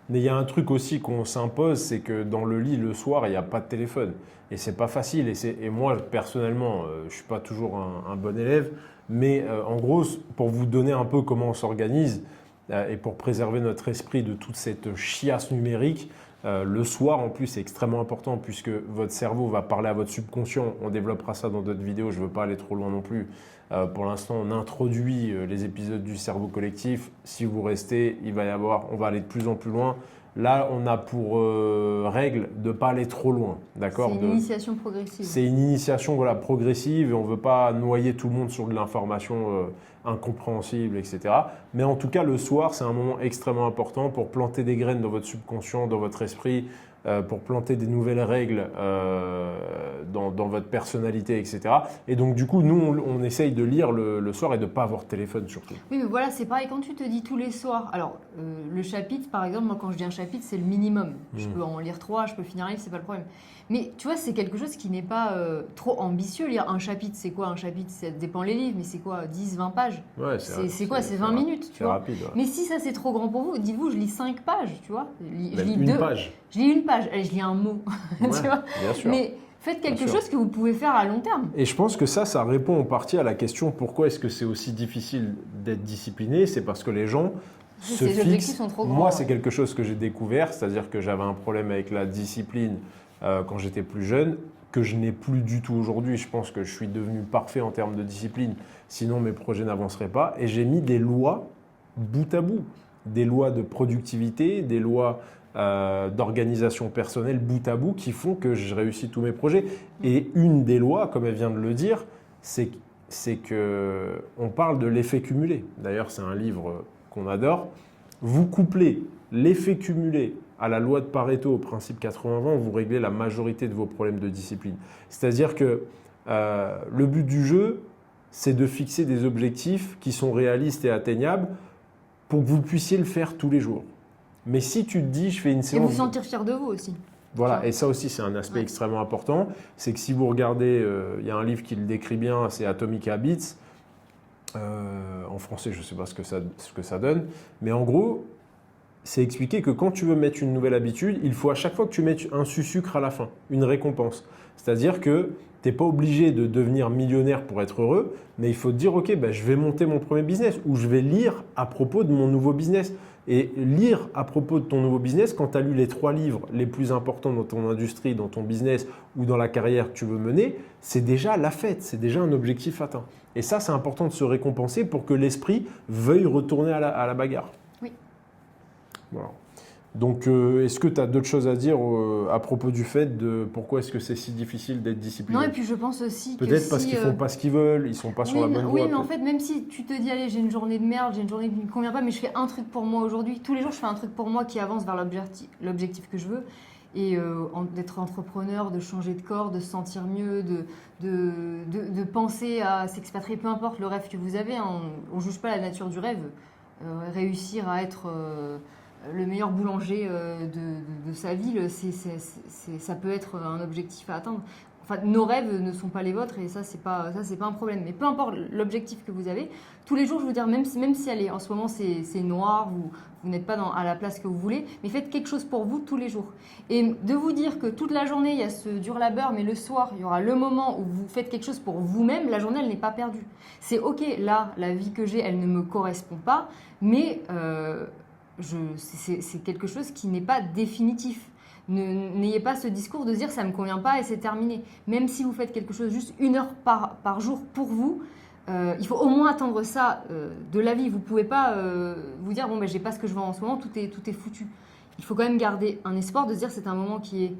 Mais il y a un truc aussi qu'on s'impose, c'est que dans le lit le soir, il n'y a pas de téléphone. Et c'est pas facile. Et moi, personnellement, je suis pas toujours un bon élève. Mais en gros, pour vous donner un peu comment on s'organise et pour préserver notre esprit de toute cette chiasse numérique, le soir, en plus, c'est extrêmement important puisque votre cerveau va parler à votre subconscient. On développera ça dans d'autres vidéos, je ne veux pas aller trop loin non plus. Pour l'instant, on introduit les épisodes du cerveau collectif. Si vous restez, on va aller de plus en plus loin. Là, on a pour règle de ne pas aller trop loin. D'accord? C'est une initiation progressive. C'est une initiation voilà, progressive et on ne veut pas noyer tout le monde sur de l'information incompréhensible, etc. Mais en tout cas, le soir, c'est un moment extrêmement important pour planter des graines dans votre subconscient, dans votre esprit, pour planter des nouvelles règles dans votre personnalité, etc. Et donc, du coup, nous, on essaye de lire le soir et de ne pas avoir de téléphone surtout. Oui, mais voilà, c'est pareil quand tu te dis tous les soirs. Alors, le chapitre, par exemple, moi, quand je dis un chapitre, c'est le minimum. Je peux en lire 3, je peux finir un livre, c'est pas le problème. Mais tu vois, c'est quelque chose qui n'est pas trop ambitieux. Lire un chapitre, c'est quoi un chapitre? Ça dépend les livres, mais c'est quoi 10, 20 pages? Ouais, C'est quoi? C'est 20 minutes, tu c'est vois. rapide. Ouais. Mais si ça, c'est trop grand pour vous, dites-vous, je lis 5 pages, tu vois. Je lis Même une page. Je lis une page. Allez, je lis un mot, tu Ouais, vois. bien sûr. Mais faites quelque Bien sûr. chose que vous pouvez faire à long terme. Et je pense que ça répond en partie à la question pourquoi est-ce que c'est aussi difficile d'être discipliné. C'est parce que les gens Oui, se ces objectifs fixent. sont trop grands, Moi, ouais. c'est quelque chose que j'ai découvert, c'est-à-dire que j'avais un problème avec la discipline quand j'étais plus jeune, que je n'ai plus du tout aujourd'hui. Je pense que je suis devenu parfait en termes de discipline, sinon mes projets n'avanceraient pas. Et j'ai mis des lois bout à bout, des lois de productivité, des lois d'organisation personnelle bout à bout qui font que je réussis tous mes projets. Et une des lois, comme elle vient de le dire, c'est que on parle de l'effet cumulé. D'ailleurs, c'est un livre qu'on adore. Vous couplez l'effet cumulé à la loi de Pareto, au principe 80-20, vous réglez la majorité de vos problèmes de discipline. C'est-à-dire que le but du jeu, c'est de fixer des objectifs qui sont réalistes et atteignables pour que vous puissiez le faire tous les jours. Mais si tu te dis, je fais une Et séance... vous sentir fier de vous aussi. Voilà, et ça aussi c'est un aspect Ouais. extrêmement important, c'est que si vous regardez, il y a un livre qui le décrit bien, c'est Atomic Habits, en français je ne sais pas ce que ça donne, mais en gros, c'est expliqué que quand tu veux mettre une nouvelle habitude, il faut à chaque fois que tu mettes un sucre à la fin, une récompense. C'est-à-dire que tu n'es pas obligé de devenir millionnaire pour être heureux, mais il faut te dire, ok, je vais monter mon premier business ou je vais lire à propos de mon nouveau business. Et lire à propos de ton nouveau business, quand tu as lu les 3 livres les plus importants dans ton industrie, dans ton business ou dans la carrière que tu veux mener, c'est déjà la fête, c'est déjà un objectif atteint. Et ça, c'est important de se récompenser pour que l'esprit veuille retourner à la bagarre. Oui. Voilà. Donc, est-ce que tu as d'autres choses à dire à propos du fait de pourquoi est-ce que c'est si difficile d'être discipliné? Non, et puis je pense aussi que Peut-être parce si, qu'ils font pas ce qu'ils veulent, ils sont pas sur la bonne voie. Oui, mais en peut-être. fait, même si tu te dis, allez, j'ai une journée de merde, j'ai une journée qui ne me convient pas, mais je fais un truc pour moi aujourd'hui. Tous les jours, je fais un truc pour moi qui avance vers l'objectif que je veux. Et d'être entrepreneur, de changer de corps, de se sentir mieux, de penser à s'expatrier, peu importe le rêve que vous avez. Hein, on ne juge pas la nature du rêve. Réussir à être le meilleur boulanger de sa ville, ça peut être un objectif à atteindre. enfin, nos rêves ne sont pas les vôtres et ça, c'est pas un problème. Mais peu importe l'objectif que vous avez, tous les jours, je veux dire, même si allez, en ce moment c'est noir, vous n'êtes pas à la place que vous voulez, mais faites quelque chose pour vous tous les jours. Et de vous dire que toute la journée, il y a ce dur labeur, mais le soir, il y aura le moment où vous faites quelque chose pour vous-même, la journée, elle n'est pas perdue. C'est ok, là, la vie que j'ai, elle ne me correspond pas, mais c'est quelque chose qui n'est pas définitif. N'ayez pas ce discours de dire ça ne me convient pas et c'est terminé. Même si vous faites quelque chose juste 1 heure par jour pour vous, il faut au moins attendre ça de la vie. Vous ne pouvez pas vous dire bon ben j'ai pas ce que je veux en ce moment, tout est foutu. Il faut quand même garder un espoir de se dire c'est un moment qui est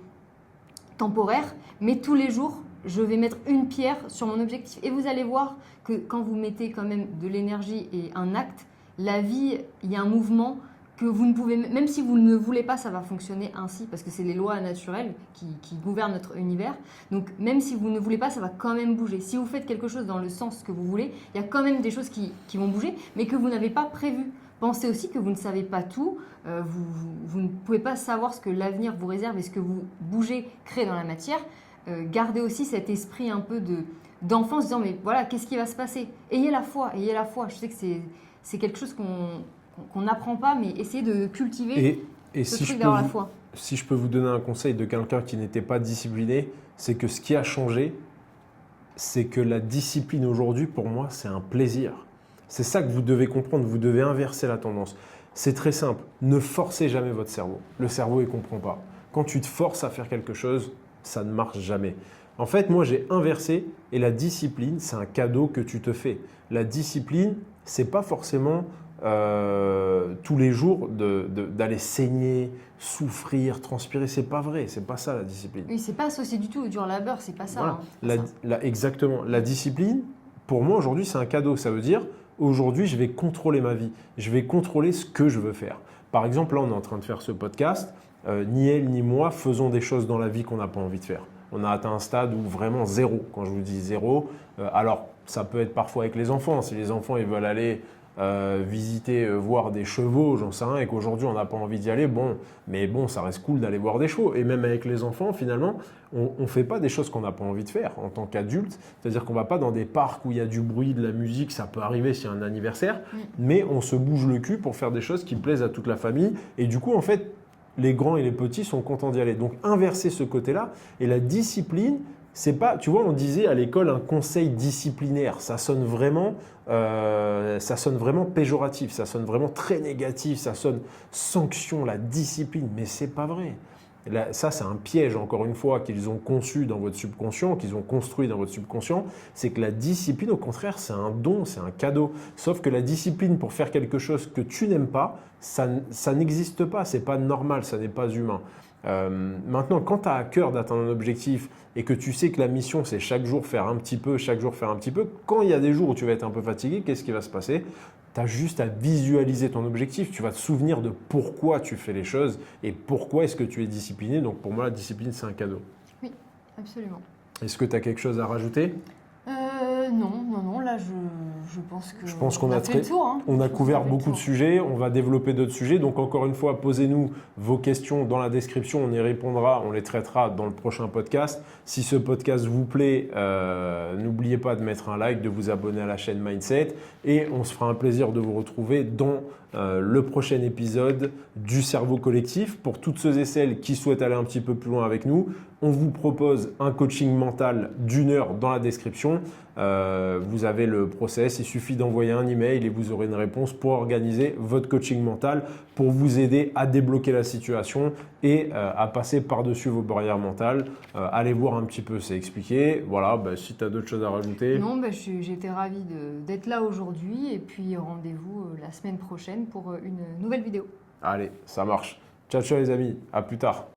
temporaire, mais tous les jours je vais mettre une pierre sur mon objectif. Et vous allez voir que quand vous mettez quand même de l'énergie et un acte, la vie, il y a un mouvement que vous ne pouvez, même si vous ne voulez pas, ça va fonctionner ainsi, parce que c'est les lois naturelles qui gouvernent notre univers. Donc même si vous ne voulez pas, ça va quand même bouger. Si vous faites quelque chose dans le sens que vous voulez, il y a quand même des choses qui vont bouger, mais que vous n'avez pas prévu. Pensez aussi que vous ne savez pas tout, vous ne pouvez pas savoir ce que l'avenir vous réserve et ce que vous bougez, créez dans la matière. Gardez aussi cet esprit un peu d'enfant, se disant mais voilà, qu'est-ce qui va se passer? Ayez la foi, ayez la foi. Je sais que c'est quelque chose qu'on n'apprend pas, mais essayez de cultiver ce truc d'avoir la foi. Si je peux vous donner un conseil de quelqu'un qui n'était pas discipliné, c'est que ce qui a changé, c'est que la discipline aujourd'hui, pour moi, c'est un plaisir. C'est ça que vous devez comprendre, vous devez inverser la tendance. C'est très simple, ne forcez jamais votre cerveau. Le cerveau, il ne comprend pas. Quand tu te forces à faire quelque chose, ça ne marche jamais. En fait, moi, j'ai inversé et la discipline, c'est un cadeau que tu te fais. La discipline, ce n'est pas forcément tous les jours d'aller saigner, souffrir, transpirer. C'est pas vrai, c'est pas ça la discipline. Oui, c'est pas associé du tout au dur labeur, c'est pas ça. Voilà. Hein, exactement. La discipline, pour moi aujourd'hui, c'est un cadeau. Ça veut dire, aujourd'hui, je vais contrôler ma vie. Je vais contrôler ce que je veux faire. Par exemple, là, on est en train de faire ce podcast. Ni elle ni moi faisons des choses dans la vie qu'on n'a pas envie de faire. On a atteint un stade où vraiment zéro. Quand je vous dis zéro, alors ça peut être parfois avec les enfants. Si les enfants ils veulent aller visiter, voir des chevaux, j'en sais rien, et qu'aujourd'hui on n'a pas envie d'y aller, mais ça reste cool d'aller voir des chevaux. Et même avec les enfants, finalement, on ne fait pas des choses qu'on n'a pas envie de faire en tant qu'adulte. C'est-à-dire qu'on ne va pas dans des parcs où il y a du bruit, de la musique, ça peut arriver s'il y a un anniversaire, mais on se bouge le cul pour faire des choses qui plaisent à toute la famille. Et du coup, en fait, les grands et les petits sont contents d'y aller. Donc, inverser ce côté-là. Et la discipline, c'est pas, tu vois, on disait à l'école un conseil disciplinaire. Ça sonne vraiment péjoratif, ça sonne vraiment très négatif, ça sonne sanction, la discipline. Mais c'est pas vrai. Là, ça, c'est un piège, encore une fois, qu'ils ont conçu dans votre subconscient, qu'ils ont construit dans votre subconscient. C'est que la discipline, au contraire, c'est un don, c'est un cadeau. Sauf que la discipline pour faire quelque chose que tu n'aimes pas, ça n'existe pas, c'est pas normal, ça n'est pas humain. Maintenant, quand tu as à cœur d'atteindre un objectif et que tu sais que la mission, c'est chaque jour faire un petit peu, quand il y a des jours où tu vas être un peu fatigué, qu'est-ce qui va se passer? Tu as juste à visualiser ton objectif. Tu vas te souvenir de pourquoi tu fais les choses et pourquoi est-ce que tu es discipliné. Donc pour moi, la discipline, c'est un cadeau. Oui, absolument. Est-ce que tu as quelque chose à rajouter? Non, là je pense qu'on a fait le tour. Hein. On a couvert beaucoup de sujets, on va développer d'autres sujets. Donc encore une fois, posez-nous vos questions dans la description, on y répondra, on les traitera dans le prochain podcast. Si ce podcast vous plaît, n'oubliez pas de mettre un like, de vous abonner à la chaîne Mindset et on se fera un plaisir de vous retrouver dans le prochain épisode du Cerveau Collectif. Pour toutes ceux et celles qui souhaitent aller un petit peu plus loin avec nous, on vous propose un coaching mental d'1 heure dans la description. Vous avez le process, il suffit d'envoyer un email et vous aurez une réponse pour organiser votre coaching mental pour vous aider à débloquer la situation et à passer par-dessus vos barrières mentales. Allez voir un petit peu, c'est expliqué. Voilà, si tu as d'autres choses à rajouter. Non, j'ai été ravie d'être là aujourd'hui et puis rendez-vous la semaine prochaine pour une nouvelle vidéo. Allez, ça marche. Ciao, ciao les amis, à plus tard.